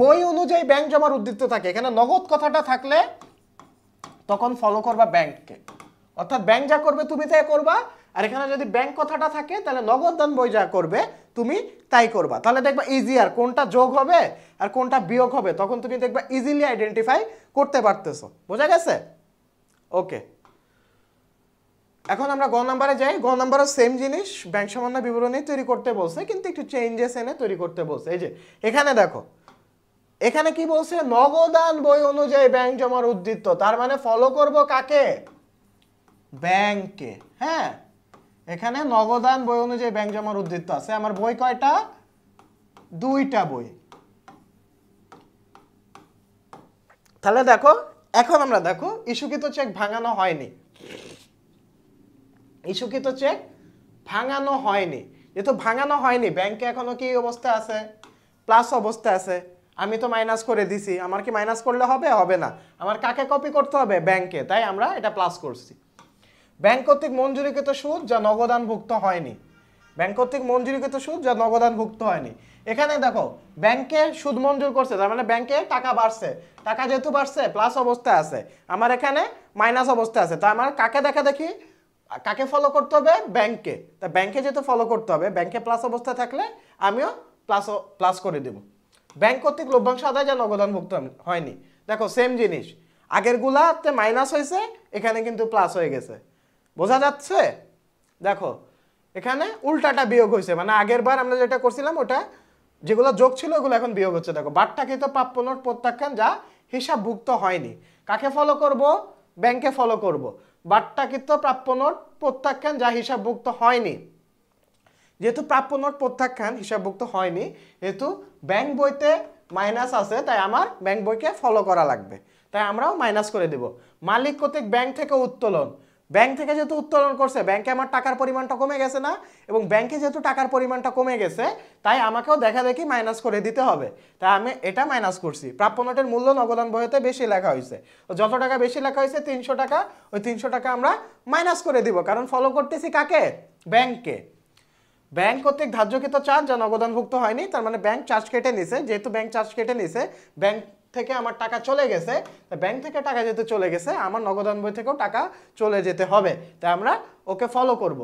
বই অনুযায়ী ব্যাংক জমার উদ্ধৃত্ত থাকে, এখানে নগদ কথাটা থাকলে তখন ফলো করবা ব্যাংককে, অর্থাৎ ব্যাংক যা করবে তুমি তাই করবা। আর এখানে যদি ব্যাংক কথাটা থাকে, তাহলে নগদান বই যা করবে তুমি তাই করবা। তাহলে দেখবা ইজিয়ার কোনটা যোগ হবে আর কোনটা বিয়োগ হবে, তখন তুমি দেখবা ইজিলি আইডেন্টিফাই করতে পারতেছো। বোঝা গেছে? ওকে, এখন আমরা গ নাম্বারে যাই। গ নাম্বারও সেম জিনিস, ব্যাংক সমন্বয় বিবরণী তৈরি করতে বলছে, কিন্তু একটু চেঞ্জেস এনে তৈরি করতে বলছে। এই যে এখানে দেখো, এখানে কি বলছে? নগদান বই অনুযায়ী ব্যাংক জমার উদ্ধৃত্ত, তার মানে ফলো করব কাকে? ব্যাংকে। হ্যাঁ, এখানে নগদান বই অনুযায়ী ব্যাংক জমার উদ্ধৃত্ত আছে। আমার বই কয়টা? 2টা বই। তাহলে দেখো, এখন আমরা দেখো ইস্যুকৃত চেক ভাঙানো হয়নি। ইস্যুকৃত চেক ভাঙানো হয়নি, যেহেতু ভাঙানো হয়নি, ব্যাংকে এখনো কি অবস্থায় আছে? প্লাস অবস্থায় আছে। আমি তো মাইনাস করে দিছি, আমার কি মাইনাস করলে হবে? হবে না। আমার কাকে কপি করতে হবে? ব্যাংকে। তাই আমরা এটা প্লাস করছি। ব্যাংক কর্তৃক মঞ্জুরিকৃত সুদ যা নগদানভুক্ত হয়নি, ব্যাংক কর্তৃক মঞ্জুরিকৃত সুদ যা নগদানভুক্ত হয়নি। এখানে দেখো, ব্যাংকে সুদ মঞ্জুর করছে, তার মানে ব্যাংকে টাকা বাড়ছে। টাকা যেহেতু বাড়ছে, প্লাস অবস্থায় আছে, আমার এখানে মাইনাস অবস্থায় আছে। তাই আমার কাকে দেখা দেখি, কাকে ফলো করতে হবে? ব্যাংকে। তা ব্যাংকে যেহেতু ফলো করতে হবে, ব্যাংকে প্লাস অবস্থায় থাকলে আমিও প্লাস করে দেব। ব্যাংক কর্তৃক লভ্যাংশ আদায় যা নগদানভুক্ত হয়নি, দেখো সেম জিনিস, আগের গুলাতে মাইনাস হয়েছে, এখানে কিন্তু প্লাস হয়ে গেছে। বোঝা যাচ্ছে? দেখো এখানে উল্টাটা বিয়োগ হয়েছে, মানে আগের বার আমরা যেটা করছিলাম ওটা যেগুলো যোগ ছিল ওগুলো এখন বিয়োগ হচ্ছে। দেখো, বাট্টাকৃত প্রাপ্য নোট প্রত্যাখ্যান যা হিসাবভুক্ত হয়নি, কাকে ফলো করব? ব্যাংকে ফলো করব। বাট্টাকৃত প্রাপ্য নোট প্রত্যাখ্যান যা হিসাবভুক্ত হয়নি, যেহেতু প্রাপ্য নোট প্রত্যাখ্যান হিসাবভুক্ত হয়নি, যেহেতু ব্যাংক বইতে মাইনাস আছে, তাই আমার ব্যাংক বইকে ফলো করা লাগবে, তাই আমরাও মাইনাস করে দিব। মালিক কর্তৃক ব্যাংক থেকে উত্তোলন, ব্যাংক থেকে যেহেতু উত্তোলন করছে, ব্যাংকে আমার টাকার পরিমাণটা কমে গেছে না, এবং ব্যাংকে যেহেতু টাকার পরিমাণটা কমে গেছে, তাই আমাকেও দেখা দেখি মাইনাস করে দিতে হবে, তাই আমি এটা মাইনাস করছি। প্রাপ্য নোটের মূল্য নগদান বইতে বেশি লেখা হয়েছে, যত টাকা বেশি লেখা হয়েছে 300 টাকা, ওই 300 টাকা আমরা মাইনাস করে দিব, কারণ ফলো করতেছি কাকে? ব্যাংককে। ব্যাংক কর্তৃক ধার্যকৃত চার্জ যা নগদানভুক্ত হয়নি, তার মানে ব্যাংক চার্জ কেটে নিছে, যেহেতু ব্যাংক চার্জ কেটে নিছে, ব্যাংক থেকে আমার টাকা চলে গেছে, ব্যাংক থেকে টাকা যেতে চলে গেছে, আমার নগদান বই থেকেও টাকা চলে যেতে হবে, তাই আমরা ওকে ফলো করব।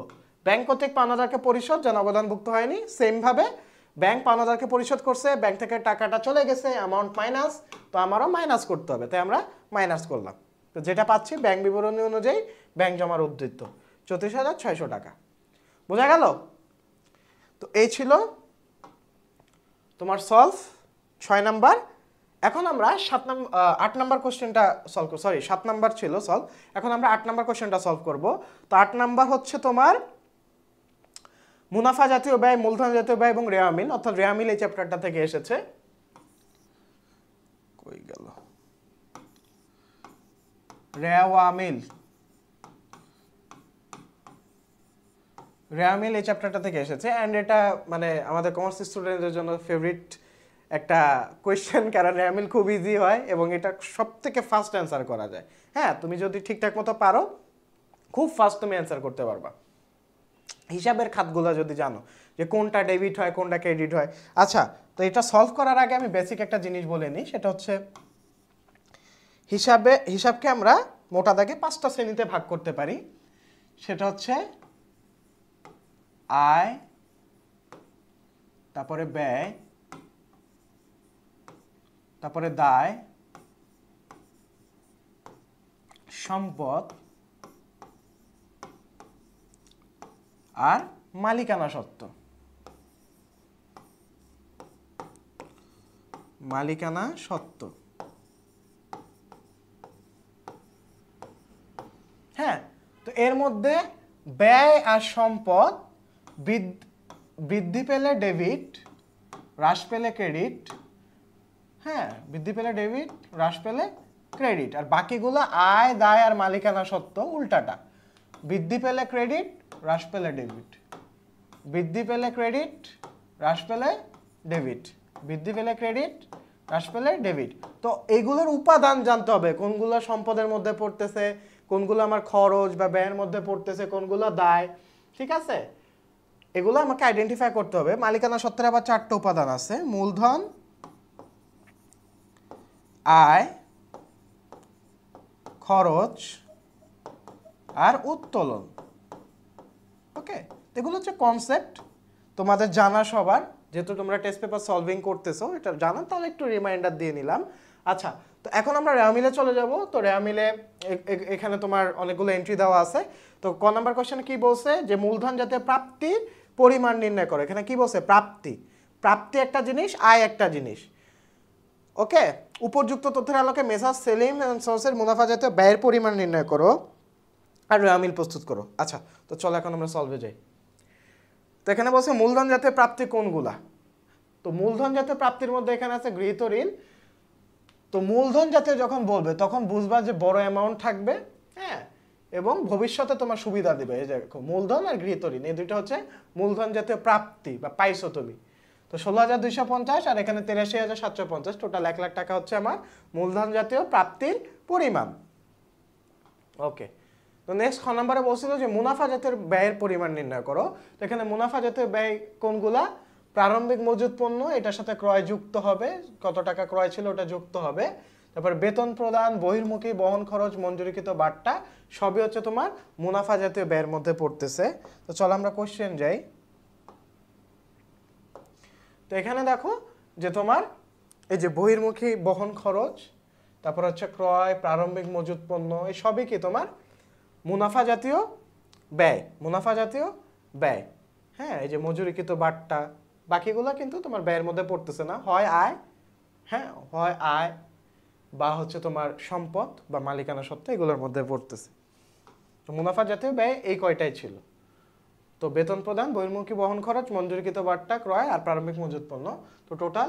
ব্যাংক কর্তৃক পাওনাদারকে পরিশোধ যা নগদানভুক্ত হয়নি, সেম ভাবে ব্যাংক পাওনাদারকে পরিশোধ করছে, ব্যাংক থেকে টাকাটা চলে গেছে, অ্যামাউন্ট মাইনাস, তো আমারও মাইনাস করতে হবে, তাই আমরা মাইনাস করলাম। তো যেটা পাচ্ছি ব্যাংক বিবরণী অনুযায়ী ব্যাংক জমার উদ্ধৃত 34,600 টাকা। বোঝা গেল? তো এই ছিল তোমার সলভ 6 নাম্বার। এখন আমরা 8 নাম্বার কোশ্চেনটা সলভ করব, সরি 7 নাম্বার ছিল সলভ, এখন আমরা 8 নাম্বার কোশ্চেনটা সলভ করব। তো 8 নাম্বার হচ্ছে তোমার মুনাফা জাতীয় ব্যয়, মূলধন জাতীয় ব্যয় এবং রেওয়ামিল, অর্থাৎ রেওয়ামিল এই চ্যাপ্টারটা থেকে এসেছে। কই গেল রেওয়ামিল? রেওয়ামিল এই চ্যাপ্টারটা থেকে এসেছে, অ্যান্ড এটা মানে আমাদের কমার্স স্টুডেন্টদের জন্য ফেভারিট একটা কোয়েশ্চেন, কারণ রেওয়ামিল খুব ইজি হয় এবং এটা সব থেকে ফাস্ট অ্যান্সার করা যায়। হ্যাঁ, তুমি যদি ঠিকঠাক মতো পারো, খুব ফাস্ট তুমি অ্যান্সার করতে পারবা, হিসাবের খাতগুলো যদি জানো যে কোনটা ডেবিট হয় কোনটা ক্রেডিট হয়। আচ্ছা, তো এটা সলভ করার আগে আমি বেসিক একটা জিনিস বলে নিই, সেটা হচ্ছে হিসাবকে আমরা মোটা দাগে 5টা শ্রেণীতে ভাগ করতে পারি। সেটা হচ্ছে আয়, তারপরে ব্যয়, তারপরে দায়, সম্পদ, আর মালিকানা সত্ত্ব। মালিকানা সত্ত্ব, হ্যাঁ। তো এর মধ্যে ব্যয় আর সম্পদ বৃদ্ধি পেলে ডেবিট, হ্রাস পেলে ক্রেডিট, হ্যাঁ, বৃদ্ধি পেলে ডেবিট, হ্রাস পেলে ক্রেডিট, আর বাকিগুলো আয়, দায় আর মালিকানা সত্ত্ব উল্টাটা, বৃদ্ধি পেলে ক্রেডিট, হ্রাস পেলে ডেবিট, বৃদ্ধি পেলে ক্রেডিট, হ্রাস পেলে ডেবিট, বৃদ্ধি পেলে ক্রেডিট, হ্রাস পেলে ডেবিট। তো এইগুলোর উপাদান জানতে হবে, কোনগুলো সম্পদের মধ্যে পড়তেছে, কোনগুলো আমার খরচ বা ব্যয়ের মধ্যে পড়তেছে, কোনগুলো দায়, ঠিক আছে? এগুলো আমাকে আইডেন্টিফাই করতে হবে। মালিকানা সত্ত্বের আবার 4টা উপাদান আছে: মূলধন, আয়, খরচ আর উত্তোলন। ওকে, এগুলো হচ্ছে কনসেপ্ট, তোমাদের জানা সবার, যেহেতু তোমরা টেস্ট পেপার সলভিং করতেছো, এটা জানো, তাহলে একটু রিমাইন্ডার দিয়ে নিলাম। আচ্ছা, তো এখন আমরা রেওয়ামিলে চলে যাব। তো রেওয়ামিলে এখানে তোমার অনেকগুলো এন্ট্রি দেওয়া আছে। তো ক নাম্বার কোশ্চেনে কি বলছে? যে মূলধন জাতীয় প্রাপ্তি পরিমাণ নির্ণয় করো। এখানে কি বলছে? প্রাপ্তি। প্রাপ্তি একটা জিনিস, আয় একটা জিনিস। ওকে, উপযুক্ত তথ্যের আলোকে মেসার্স সেলিম এন্ড সন্সের মুনাফা জাতীয় ব্যয়ের পরিমাণ নির্ণয় করো আর রেওয়ামিল প্রস্তুত করো। আচ্ছা, তো চলো এখন আমরা সলভে যাই। তো এখানে বলছে মূলধন জাতীয় প্রাপ্তি কোনগুলা? তো মূলধন জাতীয় প্রাপ্তির মধ্যে এখানে আছে গৃহীত ঋণ। তো মূলধন জাতীয় যখন বলবে তখন বুঝবা যে বড় অ্যামাউন্ট থাকবে, হ্যাঁ, এবং ভবিষ্যতে তোমার সুবিধা দিবে। এই দেখো, মূলধন আর গৃহীত ঋণ, এই দুইটা হচ্ছে মূলধন জাতীয় প্রাপ্তি বা পাইছো তুমি। তো 16,250 আর এখানে 83,750, টোটাল 1 লাখ টাকা হচ্ছে আমার মূলধন জাতীয় প্রাপ্তির পরিমাণ। ওকে, তো নেক্সট খ নম্বরে বলছিল যে মুনাফা জাতীয় ব্যয়ের পরিমাণ নির্ণয় করো। তো এখানে মুনাফা জাতীয় ব্যয় কোনগুলা? প্রারম্ভিক মজুত পণ্য, এটার সাথে ক্রয় যুক্ত হবে, কত টাকা ক্রয় ছিল ওটা যুক্ত হবে। তারপর বেতন প্রদান, বহির্মুখী বহন খরচ, মঞ্জুরিকৃত বাট্টা, সবই হচ্ছে তোমার মুনাফা জাতীয় ব্যয়ের মধ্যে পড়তেছে। তো চলো আমরা কোশ্চেন যাই। তো এখানে দেখো যে তোমার এই যে বহির্মুখী বহন খরচ, তারপর হচ্ছে ক্রয়, প্রারম্ভিক মজুত পণ্য, এই সবই কি তোমার মুনাফা জাতীয় ব্যয়। মুনাফা জাতীয় ব্যয়, হ্যাঁ। এই যে মজুরিকৃত বাট্টা, বাকিগুলো কিন্তু তোমার ব্যয়ের মধ্যে পড়তেছে না, হয় আয়, হ্যাঁ, হয় আয় বা হচ্ছে তোমার সম্পদ বা মালিকানা সত্ত্ব, এগুলোর মধ্যে পড়তেছে। তো মুনাফা জাতীয় ব্যয় এই কয়টাই ছিল। তো বেতন প্রদান, বহির্মুখী বহন খরচ, মঞ্জুরিকৃত বাট্টা ক্রয় আর প্রারম্ভিক মজুত পণ্য। তো টোটাল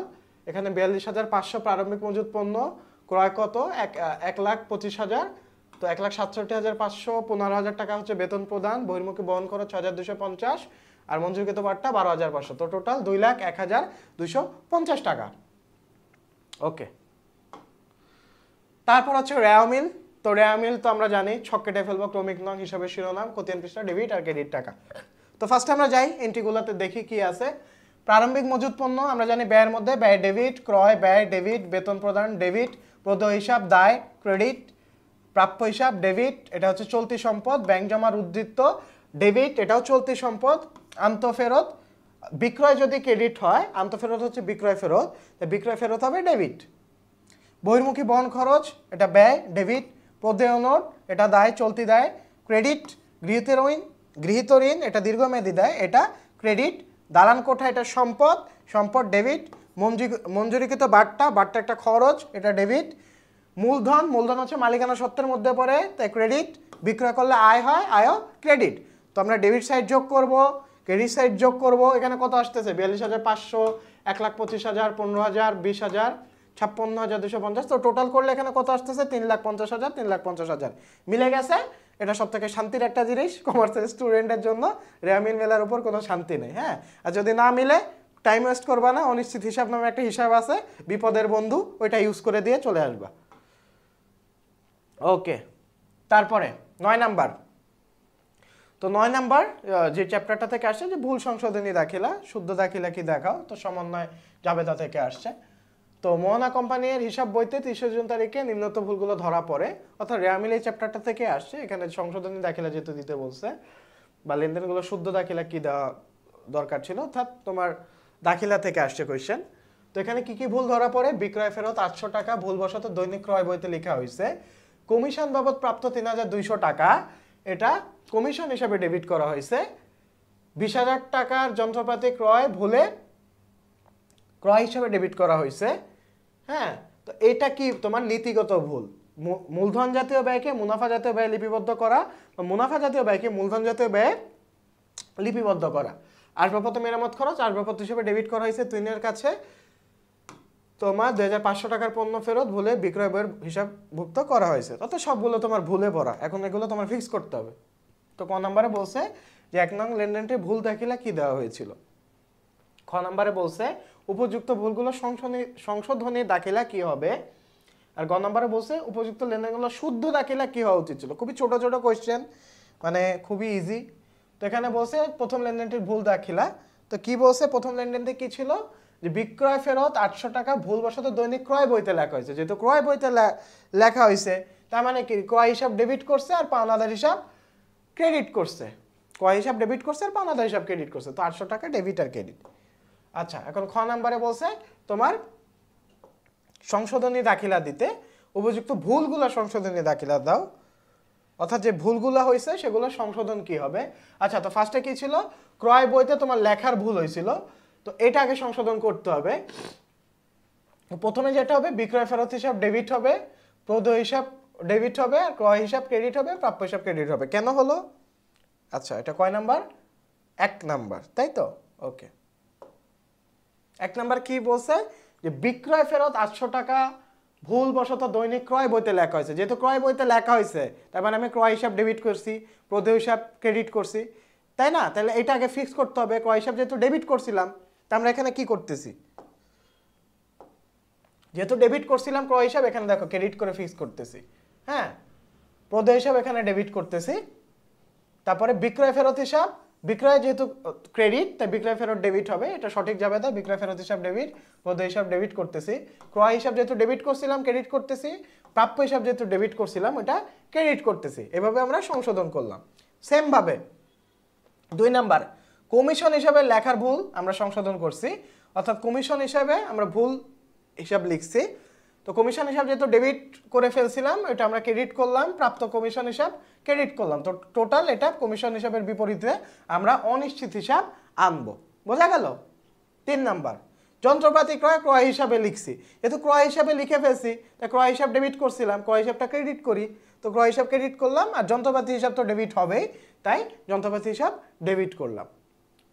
এখানে 42,500 প্রারম্ভিক মজুত পণ্য, ক্রয় কত 1,25,000, তো 1,67,500, 15,000 টাকা হচ্ছে বেতন প্রদান, বহির্মুখী বহন খরচ 6,250 আর মঞ্জুরিকৃত বাট্টা 12,500। তো টোটাল 2,01,250 টাকা। ওকে, তারপর হচ্ছে রেওয়া মিল। তো রেওয়া মিল তো আমরা জানি ছক কেটে ফেলবো, ক্রমিক নং, হিসাবে শিরোনাম, খতিয়ান পৃষ্ঠা, ডেবিট আর ক্রেডিট টাকা। তো ফার্স্টে আমরা যাই এন্ট্রিগুলোতে, দেখি কি আছে। প্রারম্ভিক মজুত পণ্য আমরা জানি ব্যয়ের মধ্যে ব্যয় ডেবিট, ক্রয় ব্যয় ডেবিট, বেতন প্রদান ডেবিট, প্রদেয় হিসাব দায় ক্রেডিট, প্রাপ্য হিসাব ডেবিট, এটা হচ্ছে চলতি সম্পদ, ব্যাংক জমার উদ্ধৃত্ত ডেবিট, এটাও চলতি সম্পদ, আন্তঃফেরত, বিক্রয় যদি ক্রেডিট হয়, আন্তঃফেরত হচ্ছে বিক্রয় ফেরত, বিক্রয় ফেরত হবে ডেবিট। বহির্মুখী বহন খরচ এটা ব্যয় ডেবিট, প্রদেয় নোট এটা দায় চলতি দায় ক্রেডিট, গৃহীত ঋণ এটা দীর্ঘমেয়াদী দায় এটা ক্রেডিট, দালান কোঠা এটা সম্পদ, সম্পদ ডেবিট, মঞ্জুরিকৃত বাট্টা একটা খরচ এটা ডেবিট, মূলধন হচ্ছে মালিকানা সত্ত্বের মধ্যে পড়ে তাই ক্রেডিট, বিক্রয় করলে আয় হয় আয়ও ক্রেডিট। তো আমরা ডেবিট সাইড যোগ করব, ক্রেডিট সাইড যোগ করব, এখানে কত আসতেছে 42,500, 1,25,000, 15,000, 20,000, 56,250। তো টোটাল করলে এখানে কত আসতেছে 3,50,000, 3,50,000 মিলে গেছে। এটা সব থেকে শান্তির একটা জিনিস কমার্সের স্টুডেন্টের জন্য, রেওয়া মিল মেলার উপর কোনো শান্তি নেই। হ্যাঁ, আর যদি না মিলে টাইম ওয়েস্ট করবা না, অনিশ্চিত হিসাব নামে একটা হিসাব আছে বিপদের বন্ধু, ওইটা ইউজ করে দিয়ে চলে আসবা। ওকে, তারপরে 9 নাম্বার। তো 9 নাম্বার যে চ্যাপ্টারটা থেকে আসছে যে ভুল সংশোধনী দাখিলা, শুদ্ধ দাখিলা কি দেখাও, তো সমন্বয় জাবেদা থেকে আসছে। তো মোহনা কোম্পানির হিসাব বইতে 30 জুন তারিখে নিম্নত ভুলগুলো ধরা পড়ে, অর্থাৎ রেওয়া মিল এই চ্যাপ্টারটা থেকে আসছে। এখানে সংশোধনী দাখিলা যেহেতু দিতে বলছে বা লেনদেনগুলো শুদ্ধ দাখিলা কি দেওয়া দরকার ছিল, অর্থাৎ তোমার দাখিলা থেকে আসছে কোয়েশ্চেন। তো এখানে কি কি ভুল ধরা পড়ে, বিক্রয় ফেরত 800 টাকা ভুলবশত দৈনিক ক্রয় বইতে লেখা হয়েছে, কমিশন বাবদ প্রাপ্ত 3,200 টাকা এটা কমিশন হিসাবে ডেবিট করা হয়েছে, 20,000 টাকার যন্ত্রপাতি ক্রয় ভুলে ক্রয় হিসাবে ডেবিট করা হয়েছে। হ্যাঁ, তো এটা কি তোমার নীতিগত ভুল, মূলধন জাতীয় ব্যয়কে মুনাফা জাতীয় ব্যয়ে লিপিবদ্ধ করা, বা মুনাফা জাতীয় ব্যয়কে মূলধন জাতীয় ব্যয়ে লিপিবদ্ধ করা। আসবাবপত্র মেরামত খরচ আসবাবপত্র হিসেবে ডেবিট করা হয়েছে তুইনের কাছে, তোমার 2,500 টাকার পণ্য ফেরত ভুলে বিক্রয় বইয়ের হিসাবভুক্ত করা হয়েছে। অত সবগুলো তোমার ভুলে পড়া, এখন এগুলো তোমার ফিক্স করতে হবে। তো ক নম্বরে বলছে যে 1 নং লেনদেনটি ভুল দাখিলা কি দেওয়া হয়েছিল। খ নম্বরে বলছে উপযুক্ত ভুলগুলো সংশোধনী দাখিলা কি হবে, আর গ নম্বরে বলছে উপযুক্ত লেনদেনগুলো শুদ্ধ দাখিলা কি হওয়া উচিত ছিল। খুবই ছোট ছোট কোয়েশ্চেন, মানে খুবই ইজি। তো এখানে বলছে প্রথম লেনদেনটির ভুল দাখিলা। তো কি বলছে, প্রথম লেনদেনটি কি ছিল যে বিক্রয় ফেরত 800 টাকা ভুলবশত দৈনিক ক্রয় বইতে লেখা হয়েছে। যেহেতু ক্রয় বইতে লেখা হয়েছে তার মানে কি ক্রয় হিসাব ডেবিট করছে আর পাওনাদার হিসাব ক্রেডিট করছে, ক্রয় হিসাব ডেবিট করছে আর পাওনাদার হিসাব ক্রেডিট করছে। তো 800 টাকা ডেবিট আর ক্রেডিট। আচ্ছা, এখন খ নাম্বারে বলছে তোমার সংশোধনী দাখিলা দিতে উপযুক্ত ভুলগুলো সংশোধনী দাখিলা দাও, অর্থাৎ যে ভুলগুলো হয়েছে সেগুলো সংশোধন কি হবে। আচ্ছা, তো ফার্স্টে কি ছিল, ক্রয় বইতে তোমার লেখার ভুল হয়েছিল, তো এটা আগে সংশোধন করতে হবে। প্রথমে যেটা হবে বিক্রয় ফেরত হিসাব ডেবিট হবে, প্রদেয় হিসাব ডেবিট হবে, আর ক্রয় হিসাব ক্রেডিট হবে, প্রাপ্য হিসাব ক্রেডিট হবে। কেন হলো, আচ্ছা এটা কয় নাম্বার, 1 নাম্বার, তাই তো। ওকে, 1 নাম্বার কি বলছে যে বিক্রয় ফেরত 800 টাকা ভুলবশত দৈনিক ক্রয় বইতে লেখা হয়েছে। যেহেতু ক্রয় বইতে লেখা হয়েছে তার মানে আমি ক্রয় হিসাব ডেবিট করছি, প্রদেয় হিসাব ক্রেডিট করছি, তাই না। তাহলে এটা আগে ফিক্স করতে হবে। ক্রয় হিসাব যেহেতু ডেবিট করছিলাম, তা আমরা এখানে কি করতেছি, যেহেতু ডেবিট করছিলাম ক্রয় হিসাব, এখানে দেখো ক্রেডিট করে ফিক্স করতেছি। হ্যাঁ, প্রদেয় হিসাব এখানে ডেবিট করতেছি। তারপরে বিক্রয় ফেরত হিসাব, বিক্রয় যেহেতু ক্রেডিট তাই বিক্রয় ফেরত ডেবিট হবে, এটা সঠিক যাবে। তাই বিক্রয় ফেরত হিসাব ডেবিট, প্রদেয় হিসাব ডেবিট করতেছি। ক্রয় হিসাব যেহেতু ডেবিট করছিলাম ক্রেডিট করতেছি, প্রাপ্য হিসাব যেহেতু ডেবিট করছিলাম এটা ক্রেডিট করতেছি। এভাবে আমরা সংশোধন করলাম। সেম ভাবে 2 নাম্বার কমিশন হিসাবে লেখার ভুল আমরা সংশোধন করছি, অর্থাৎ কমিশন হিসাবে আমরা ভুল হিসাব লিখছি। তো কমিশন হিসাব যেহেতু ডেবিট করে ফেলছিলাম এটা আমরা ক্রেডিট করলাম, প্রাপ্ত কমিশন হিসাব ক্রেডিট করলাম। তো টোটাল এটা কমিশন হিসাবের বিপরীতে আমরা অনিশ্চিত হিসাব আনবো। বোঝা গেল। 3 নাম্বার যন্ত্রপাতি ক্রয় ক্রয় হিসাবে লিখছি, যেহেতু ক্রয় হিসাবে লিখে ফেলছি তাই ক্রয় হিসাব ডেবিট করছিলাম, ক্রয় হিসাবটা ক্রেডিট করি, তো ক্রয় হিসাব ক্রেডিট করলাম, আর যন্ত্রপাতি হিসাব তো ডেবিট হবেই, তাই যন্ত্রপাতি হিসাব ডেবিট করলাম।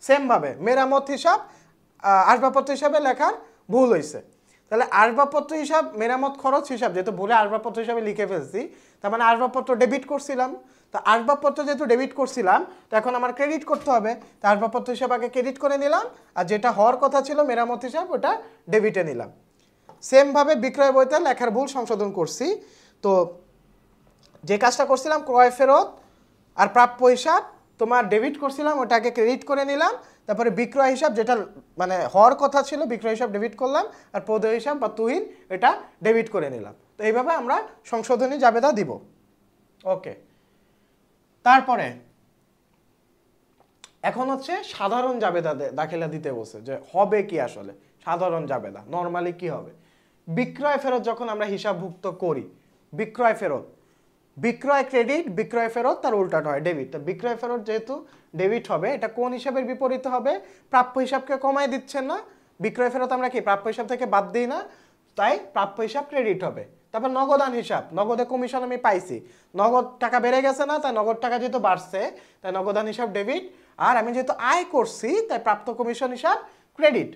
সেমভাবে মেরামত হিসাব আসবাবপত্র হিসাবে লেখার ভুল হয়েছে, তাহলে আসবাবপত্র হিসাব মেরামত খরচ হিসাব যেহেতু ভুলে আসবাবপত্র হিসাবে লিখে ফেলছি, তার মানে আসবাবপত্র ডেবিট করছিলাম, তো আসবাবপত্র যেহেতু ডেবিট করছিলাম তো এখন আমার ক্রেডিট করতে হবে, তো আসবাবপত্র হিসাব আগে ক্রেডিট করে নিলাম, আর যেটা হওয়ার কথা ছিল মেরামত হিসাব ওটা ডেবিটে নিলাম। সেমভাবে বিক্রয় বইতে লেখার ভুল সংশোধন করছি, তো যে কাজটা করছিলাম ক্রয় ফেরত আর প্রাপ্য হিসাব তোমার ডেবিট করছিলাম ওটাকে ক্রেডিট করে নিলাম, তারপরে বিক্রয় হিসাব যেটা মানে হওয়ার কথা ছিল বিক্রয় হিসাব ডেবিট করলাম, আর প্রদেয় হিসাব বা তুহিন এটা ডেবিট করে নিলাম। তো এইভাবে আমরা সংশোধনী জাবেদা দিব। ওকে, তারপরে এখন হচ্ছে সাধারণ জাবেদা দাখিলা দিতে বলছে যে হবে কি আসলে সাধারণ জাবেদা নরমালি কি হবে। বিক্রয় ফেরত যখন আমরা হিসাবভুক্ত করি, বিক্রয় ফেরত বিক্রয় ক্রেডিট বিক্রয় ফেরত তার উল্টাটা হয় ডেবিট, তো বিক্রয় ফেরত যেহেতু ডেবিট হবে এটা কোন হিসাবের বিপরীতে হবে, প্রাপ্য হিসাবকে কমায় দিচ্ছেন না, বিক্রয় ফেরত আমরা কি প্রাপ্য হিসাব থেকে বাদ দিই না, তাই প্রাপ্য হিসাব ক্রেডিট হবে। তারপর নগদান হিসাব, নগদে কমিশন আমি পাইছি, নগদ টাকা বেড়ে গেছে না, তাই নগদ টাকা যেহেতু বাড়ছে তাই নগদান হিসাব ডেবিট, আর আমি যেহেতু আয় করছি তাই প্রাপ্ত কমিশন হিসাব ক্রেডিট।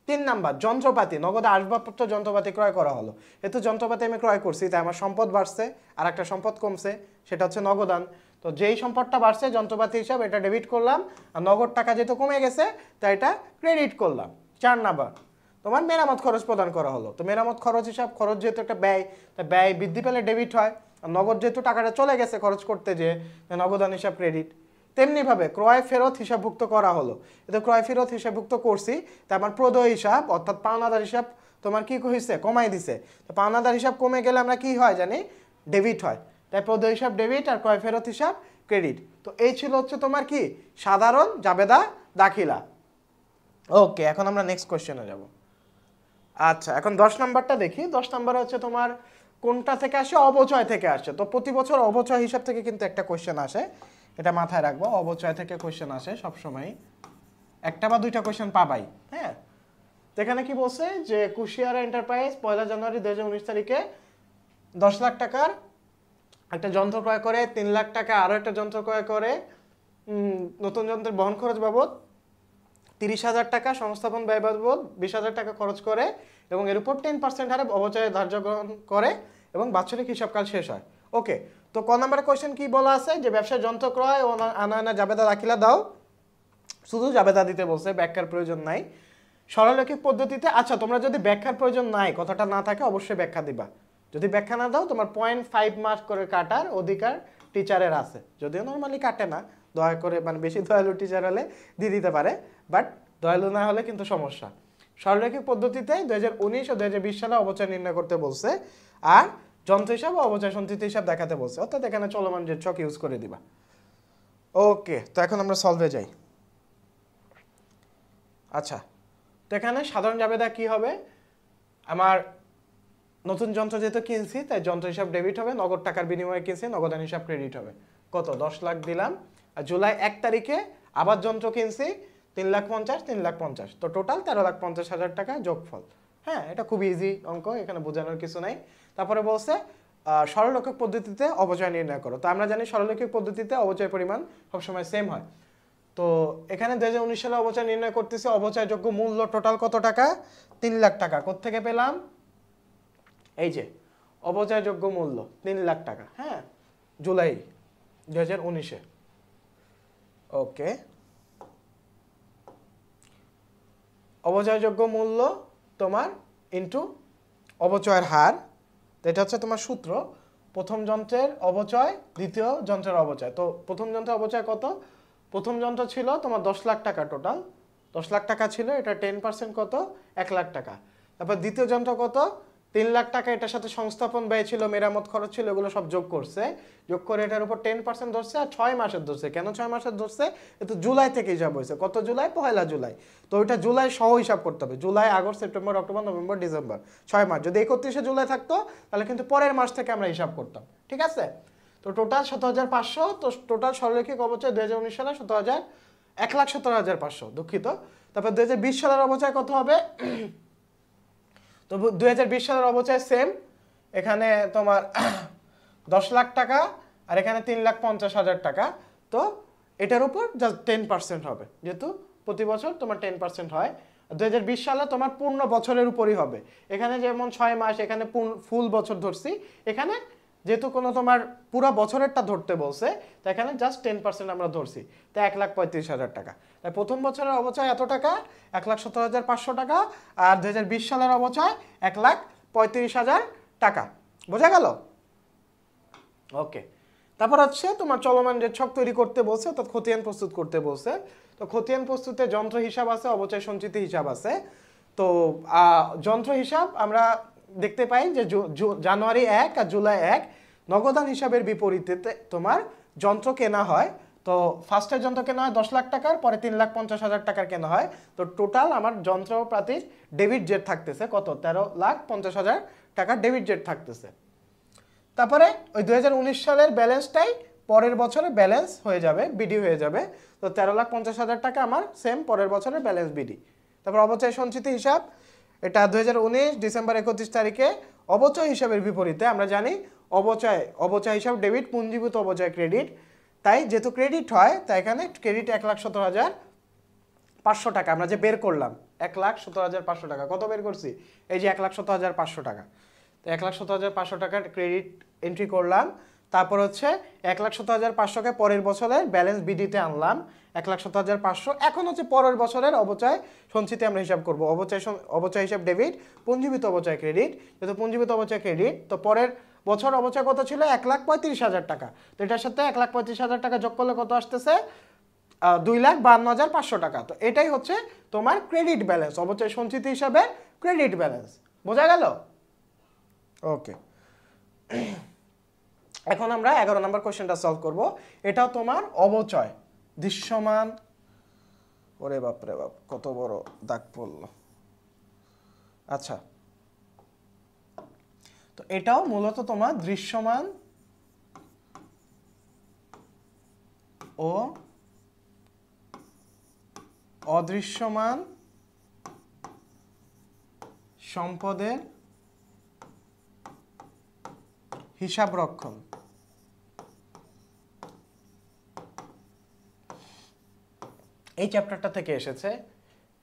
3 নাম্বার যন্ত্রপাতি, নগদে আসবাবপত্র যন্ত্রপাতি ক্রয় করা হলো, যেহেতু যন্ত্রপাতি আমি ক্রয় করছি তাই আমার সম্পদ বাড়ছে, আর একটা সম্পদ কমছে সেটা হচ্ছে নগদান, তো যেই সম্পদটা বাড়ছে যন্ত্রপাতি হিসাব এটা ডেবিট করলাম, আর নগদ টাকা যেহেতু কমে গেছে তাই এটা ক্রেডিট করলাম। 4 নাম্বার তোমার মেরামত খরচ প্রদান করা হলো, তো মেরামত খরচ হিসাব খরচ যেহেতু একটা ব্যয়, তাই ব্যয় বৃদ্ধি পেলে ডেবিট হয়, আর নগদ যেহেতু টাকাটা চলে গেছে খরচ করতে যে নগদান হিসাব ক্রেডিট। তেমনিভাবে ক্রয় ফেরত হিসাবভুক্ত করা হলো, এতে ক্রয় ফেরত হিসাবভুক্ত করছি তাই আমার প্রদেয় হিসাব অর্থাৎ পাওনাদার হিসাব তোমার কি হয়েছে কমাই দিছে, তো পাওনাদার হিসাব কমে গেলে আমরা কি হয় জানি ডেবিট হয়, তাই প্রদেয় হিসাব ডেবিট আর ক্রয় ফেরত হিসাব ক্রেডিট। তো এই ছিল হচ্ছে তোমার কি সাধারণ জাবেদা দাখিলা। ওকে, এখন আমরা নেক্সট কোশ্চেনে যাব। আচ্ছা, এখন 10 নাম্বারটা দেখি। 10 নাম্বার হচ্ছে তোমার কোনটা থেকে আসে, অবচয় থেকে আসে, তো প্রতি বছর অবচয় হিসাব থেকে কিন্তু একটা কোশ্চেন আসে, এটা মাথায় রাখবো, অবচয় থেকে কোশ্চেন আসে সবসময়, একটা বা দুইটা কোশ্চেন পাবাই। হ্যাঁ, তো এখানে কি বলছে যে কুশিয়ারা এন্টারপ্রাইজ 1 জানুয়ারি 2019 তারিখে 10 লাখ টাকার একটা যন্ত্র ক্রয় করে, 3 লাখ টাকা আরো একটা যন্ত্র ক্রয় করে, নতুন যন্ত্রের বহন খরচ বাবদ 30,000 টাকা, সংস্থাপন ব্যয় বাবদ 20,000 টাকা খরচ করে, এবং এর উপর 10% হারে অবচয় ধার্য গ্রহণ করে, এবং বাৎসরিক হিসাবকাল শেষ হয়। ওকে, তো ক নম্বরের কোশ্চেন কি বলা আছে যে ব্যবসায় যন্ত্র ক্রয় ও আনায়না জাবেদা দাখিলা দাও, শুধু জাবেদা দিতে বলছে, ব্যাখ্যার প্রয়োজন নাই। সরলরৈখিক পদ্ধতিতে, আচ্ছা তোমরা যদি ব্যাখ্যার প্রয়োজন নাই কথাটা না থাকে অবশ্যই ব্যাখ্যা দিবা, যদি ব্যাখ্যা না দাও তোমার 0.5 মার্ক করে কাটার অধিকার টিচারের আছে, যদিও নর্মালি কাটে না, দয়া করে মানে বেশি দয়ালু টিচার হলে দিয়ে দিতে পারে, বাট দয়ালু না হলে কিন্তু সমস্যা। সরলরৈখিক পদ্ধতিতে 2019 ও 2020 সালে অবচয় নির্ণয় করতে বলছে, আর যন্ত্র হিসাব ও অবচয় সঞ্চিত হিসাব দেখাতে বলছে, অর্থাৎ এখানে চলমান যে ছক ইউজ করে দিবা। ওকে, তো এখন আমরা সলভে যাই। আচ্ছা, তো এখানে সাধারণ জাবেদা কি হবে, আমার নতুন যন্ত্র যেহেতু কিনছি তাই যন্ত্র হিসাব ডেবিট হবে, নগদ টাকার বিনিময়ে কিনছি নগদান হিসাব ক্রেডিট হবে, কত 10 লাখ দিলাম, আর জুলাই 1 তারিখে আবার যন্ত্র কিনছি 3,50,000 তো টোটাল 13,50,000 টাকা যোগফল। হ্যাঁ, এটা খুব ইজি অঙ্ক, এখানে বোঝানোর কিছু নাই। তারপরে বলছে সরলরৈখিক পদ্ধতিতে অবচয় নির্ণয় করো, তো আমরা জানি সরলরৈখিক পদ্ধতিতে অবচয় পরিমাণ সবসময় সেম হয়, তো এখানে 2019 সালে অবচয় নির্ণয় করতেছি, অবচয়যোগ্য মূল্য টোটাল কত টাকা 3 লাখ টাকা, কোত্থেকে পেলাম এই যে অবচয়যোগ্য মূল্য 3 লাখ টাকা, হ্যাঁ জুলাই 2019-এ। ওকে, অবচয়যোগ্য মূল্য তোমার ইনটু অবচয়ের হার, এটা হচ্ছে তোমার সূত্র, প্রথম যন্ত্রের অবচয় দ্বিতীয় যন্ত্রের অবচয়, তো প্রথম যন্ত্রের অবচয় কত, প্রথম যন্ত্র ছিল তোমার 10 লাখ টাকা, টোটাল 10 লাখ টাকা ছিল, এটা 10% কত 1 লাখ টাকা, তারপর দ্বিতীয় যন্ত্র কত 3 লাখ টাকা, এটার সাথে সংস্থাপন ব্যয় ছিল মেরামত খরচ ছিল, এগুলো সব যোগ করছে, যোগ করে এটার উপর 10% ধরছে, আর 6 মাসের ধরছে, কেন 6 মাসের ধরছে, এতো জুলাই থেকে হিসাব হয়েছে, কত জুলাই 1 জুলাই, তো ওইটা জুলাই সহ হিসাব করতে হবে, July August September October November December 6 মাস, যদি 31 জুলাই থাকতো তাহলে কিন্তু পরের মাস থেকে আমরা হিসাব করতাম, ঠিক আছে। তো টোটাল 17,500, তো টোটাল সরলরৈখিক অবচয় 2019 সালে 1,17,500, দুঃখিত তারপর 2020 সালের অবচয় কত হবে? তো 2020 সালের অবচয় সেম, এখানে তোমার 10 লাখ টাকা আর এখানে 3,50,000 টাকা। তো এটার উপর জাস্ট 10% হবে, যেহেতু প্রতি বছর তোমার 10% হয়। 2020 সালে তোমার পূর্ণ বছরের উপরই হবে। এখানে যেমন 6 মাস, এখানে ফুল বছর ধরছি, এখানে যেহেতু কোনো তোমার পুরো বছরেরটা ধরতে বলছে, তো এখানে জাস্ট 10% আমরা ধরছি, তাই 1,35,000 টাকা। তাই প্রথম বছরের অবচয় এত টাকা, 1,17,500 টাকা, আর 2020 সালের অবচয় 1,35,000 টাকা। বোঝা গেল? ওকে, তারপর হচ্ছে তোমার চলমান রেট ছক তৈরি করতে বলছে, অর্থাৎ খতিয়ান প্রস্তুত করতে বলছে। তো খতিয়ান প্রস্তুতে যন্ত্র হিসাব আছে, অবচয় সঞ্চিতি হিসাব আছে। তো যন্ত্র হিসাব আমরা দেখতে পাই যে জানুয়ারি 1 আর জুলাই 1 নগদান হিসাবের বিপরীতে তোমার যন্ত্র কেনা হয়। তো ফার্স্টের যন্ত্র কেনা হয় 10 লাখ টাকার, পরে 3,50,000 টাকার কেনা হয়। তো টোটাল আমার যন্ত্রপাতির ডেবিট জেট থাকতেছে কত? 13,50,000 টাকার ডেবিট জেট থাকতেছে। তারপরে ওই 2019 সালের ব্যালেন্সটাই পরের বছরে ব্যালেন্স হয়ে যাবে, বিডি হয়ে যাবে। তো 13,50,000 টাকা আমার সেম পরের বছরের ব্যালেন্স বিডি। তারপর অবচয় সঞ্চিতি হিসাব, এটা 2019 ডিসেম্বর 31 তারিখে অবচয় হিসাবের বিপরীতে আমরা জানি অবচয় হিসাব ডেবিট, পুঞ্জীভূত অবচয় ক্রেডিট। তাই যেহেতু ক্রেডিট হয়, তাই এখানে ক্রেডিট 1,17,500 টাকা আমরা যে বের করলাম, 1,17,500 টাকা। কত বের করছি? এই যে 1,17,500 টাকা। তো 1,17,500 টাকার ক্রেডিট এন্ট্রি করলাম। তারপর হচ্ছে 1,17,500কে পরের বছরের ব্যালেন্স বিডিতে আনলাম 1,17,500। এখন হচ্ছে পরের বছরের অবচয় সঞ্চিতি আমরা হিসাব করব। অবচয় হিসাব ডেবিট, পুঞ্জীভূত অবচয় ক্রেডিট। যেহেতু পুঞ্জীভূত অবচয় ক্রেডিট, তো পরের বছর অবচয় কত ছিল? 1,35,000 টাকা। তো এটার সাথে 1,35,000 টাকা যোগ করলে কত আসতেছে? 2,52,500 টাকা। তো এটাই হচ্ছে তোমার ক্রেডিট ব্যালেন্স, অবচয় সঞ্চিতি হিসাবে ক্রেডিট ব্যালেন্স। বোঝা গেল? ওকে, এখন আমরা 11 নম্বর কোশ্চেনটা সলভ করব। এটাও তোমার অবচয় দৃশ্যমান। ওরে বাপ রে বাপ, কত বড় দাগ পড়লো। আচ্ছা, তো এটাও মূলত তোমার দৃশ্যমান ও অদৃশ্যমান সম্পদের হিসাব রক্ষণ। এই চ্যাপ্টারটা থেকে এসেছে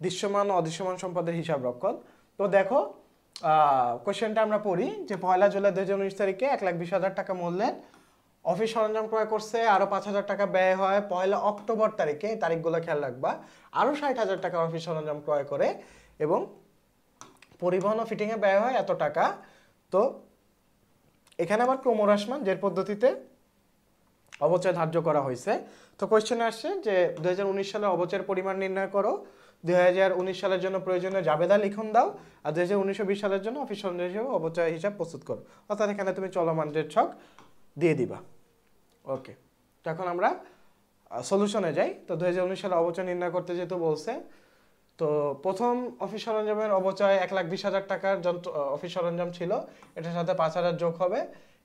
দৃশ্যমান ও অদৃশ্যমান সম্পদের হিসাব রক্ষণ। তো দেখো কোশ্চেনটা আমরা পড়ি যে 1 জুলাই 2019 তারিখে 1,20,000 টাকা মূল্যের অফিস সরঞ্জাম ক্রয় করছে, আরো 5,000 টাকা ব্যয় হয়। 1 অক্টোবর তারিখে, তারিখগুলো খেয়াল রাখবা, আরো 60,000 টাকা অফিস সরঞ্জাম ক্রয় করে এবং পরিবহন ও ফিটিংয়ে ব্যয় হয় এত টাকা। তো এখানে আবার ক্রমহ্রাসমান জের পদ্ধতিতে অবচয় ধার্য করা হয়েছে। তো কোয়েশ্চেনে আসছে যে 2019 সালে অবচয়ের পরিমাণ নির্ণয় করো, 2019 সালের জন্য প্রয়োজনীয় জাবেদা লিখন দাও, আর 2019-20 সালের জন্য অফিস সরঞ্জাম হিসেবে অবচয় হিসাব প্রস্তুত করো। অর্থাৎ এখানে তুমি চলমান রেট ছক দিয়ে দিবা। ওকে, তো এখন আমরা সলিউশনে যাই। তো 2019 সালে অবচয় নির্ণয় করতে যেহেতু বলছে, তো প্রথম অফিস সরঞ্জামের অবচয় 1,20,000 টাকার যন্ত্র অফিস সরঞ্জাম ছিল, এটার সাথে 5,000 যোগ হবে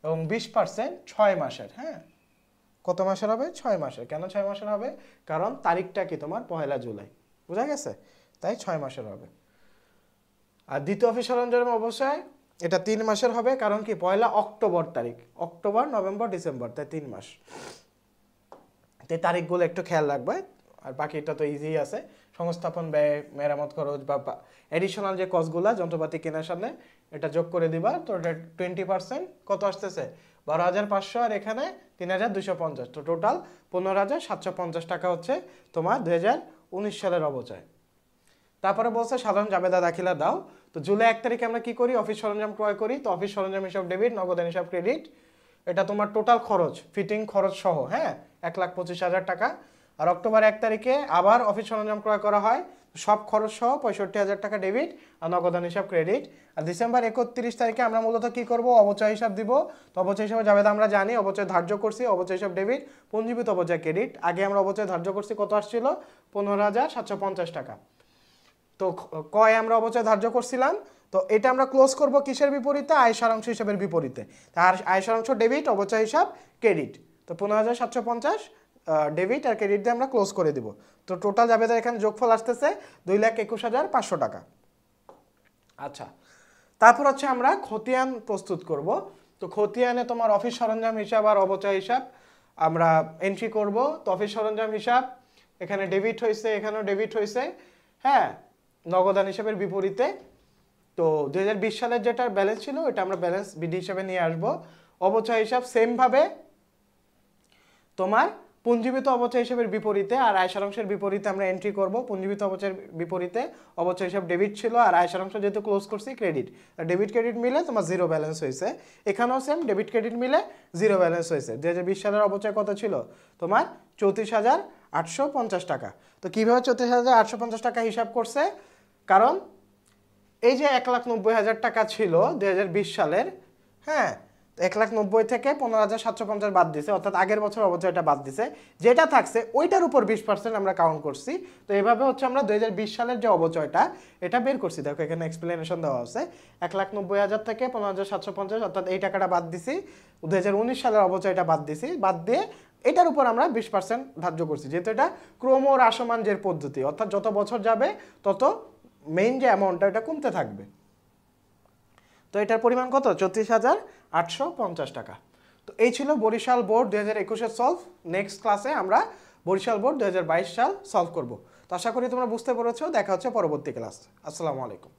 এবং 20% 6 মাসের। হ্যাঁ, কত মাসের হবে? 6 মাসের। কেন 6 মাসের হবে? কারণ তারিখটা কি তোমার 1 জুলাই, বোঝা গেছে? তাই 6 মাসের হবে। আর দ্বিতীয় অফিস সরঞ্জামের অবচয় এটা 3 মাসের হবে, কারণ কি 1 অক্টোবর তারিখ, অক্টোবর, নভেম্বর, ডিসেম্বর, তাই 3 মাস। এই তারিখগুলো একটু খেয়াল রাখবে। আর বাকিটা তো ইজি আছে, সংস্থাপন ব্যয়, মেরামত খরচ বা এডিশনাল যে কস্টগুলো যন্ত্রপাতি কেনার সামনে, এটা যোগ করে দিবা। তো এটা 20% কত আসতেছে? 12,500, আর এখানে 3,250। তো টোটাল 15,750 টাকা হচ্ছে তোমার 2019 সালের অবচয়। তারপরে বলছে সাধারণ জাবেদা দাখিলা দাও। তো জুলাই 1 তারিখে আমরা কি করি? অফিস সরঞ্জাম ক্রয় করি। তো অফিস সরঞ্জাম হিসাব ডেবিট, নগদান হিসাব ক্রেডিট। এটা তোমার টোটাল খরচ, ফিটিং খরচ সহ, হ্যাঁ, 1,25,000 টাকা। আর অক্টোবর 1 তারিখে আবার অফিস সরঞ্জাম ক্রয় করা হয়, সব খরচ সহ 65,000 টাকা ডেবিট আর নগদান হিসাব ক্রেডিট। আর ডিসেম্বর 31 তারিখে আমরা মূলত কি করব? অবচয় হিসাব দিব। তো অবচয় হিসাবে জাবেদা আমরা জানি, অবচয় ধার্য করছি, অবচয় হিসাব ডেবিট, পুঞ্জীভূত অবচয় ক্রেডিট। আগে আমরা অবচয় ধার্য করছি, কত আসছিল? 15,750 টাকা। তো কয় আমরা অবচয় ধার্য করছিলাম। তো এটা আমরা ক্লোজ করব কিসের বিপরীতে? আয় সারাংশ হিসাবের বিপরীতে। আর আয় সারাংশ ডেবিট, অবচয় হিসাব ক্রেডিট। তো 15,750 ডেবিট আর ক্রেডিট দিয়ে আমরা ক্লোজ করে দিব। তো টোটাল যাবে এখানে যোগফল আসতেছে 2,21,500 টাকা। আচ্ছা, তারপর হচ্ছে আমরা খতিয়ান প্রস্তুত করব। তো খতিয়ানে তোমার অফিস সরঞ্জাম হিসাব আর অবচয় হিসাব আমরা এন্ট্রি করব। তো অফিস সরঞ্জাম হিসাব এখানে ডেবিট হয়েছে, এখানেও ডেবিট হয়েছে, হ্যাঁ, নগদান হিসাবের বিপরীতে। তো 2020 সালের যেটা ব্যালেন্স ছিল এটা আমরা ব্যালেন্স বিডি হিসাবে নিয়ে আসব। অবচয় হিসাব সেমভাবে তোমার পুঞ্জীবিত অবচয় হিসাবের বিপরীতে আর আয় সারাংশের বিপরীতে আমরা এন্ট্রি করব। পুঞ্জীবিত অবচয়ের বিপরীতে অবচয় হিসাব ডেবিট ছিল আর আয় সারাংশ যেহেতু ক্লোজ করছি ক্রেডিট, ডেবিট ক্রেডিট মিলে তোমার জিরো ব্যালেন্স হয়েছে। এখানেও সেম ডেবিট ক্রেডিট মিলে জিরো ব্যালেন্স হয়েছে। 2020 সালের অবচয় কত ছিল তোমার 34,850 টাকা। তো কীভাবে 34,850 টাকা হিসাব করছে, কারণ এই যে 1,90,000 টাকা ছিল 2020 সালের, হ্যাঁ, 1,90,000 থেকে 15,750 বাদ দিছে, অর্থাৎ আগের বছর অবচয়টা বাদ দিছে, যেটা থাকছে ওইটার উপর 20% আমরা কাউন্ট করছি। তো এভাবে হচ্ছে আমরা 2020 সালের যে অবচয়টা এটা বের করছি। দেখো এখানে এক্সপ্লেনেশন দেওয়া আছে, 1,90,000 থেকে 15,750 অর্থাৎ এই টাকাটা বাদ দিছি, 2019 সালের অবচয়টা বাদ দিছি, বাদ দিয়ে এটার উপর আমরা 20% ধার্য করছি, যেহেতু এটা ক্রমহ্রাসমান যে পদ্ধতি, অর্থাৎ যত বছর যাবে তত মেইন যে অ্যামাউন্টটা এটা কমতে থাকবে। তো এটার পরিমাণ কত 34,850 টাকা। তো এই ছিল বরিশাল বোর্ড 2021-এর সলভ। নেক্সট ক্লাসে আমরা বরিশাল বোর্ড 2022 সাল সলভ করব। তো আশা করি তোমরা বুঝতে পেরেছো। দেখা হচ্ছে পরবর্তী ক্লাস। আসসালামু আলাইকুম।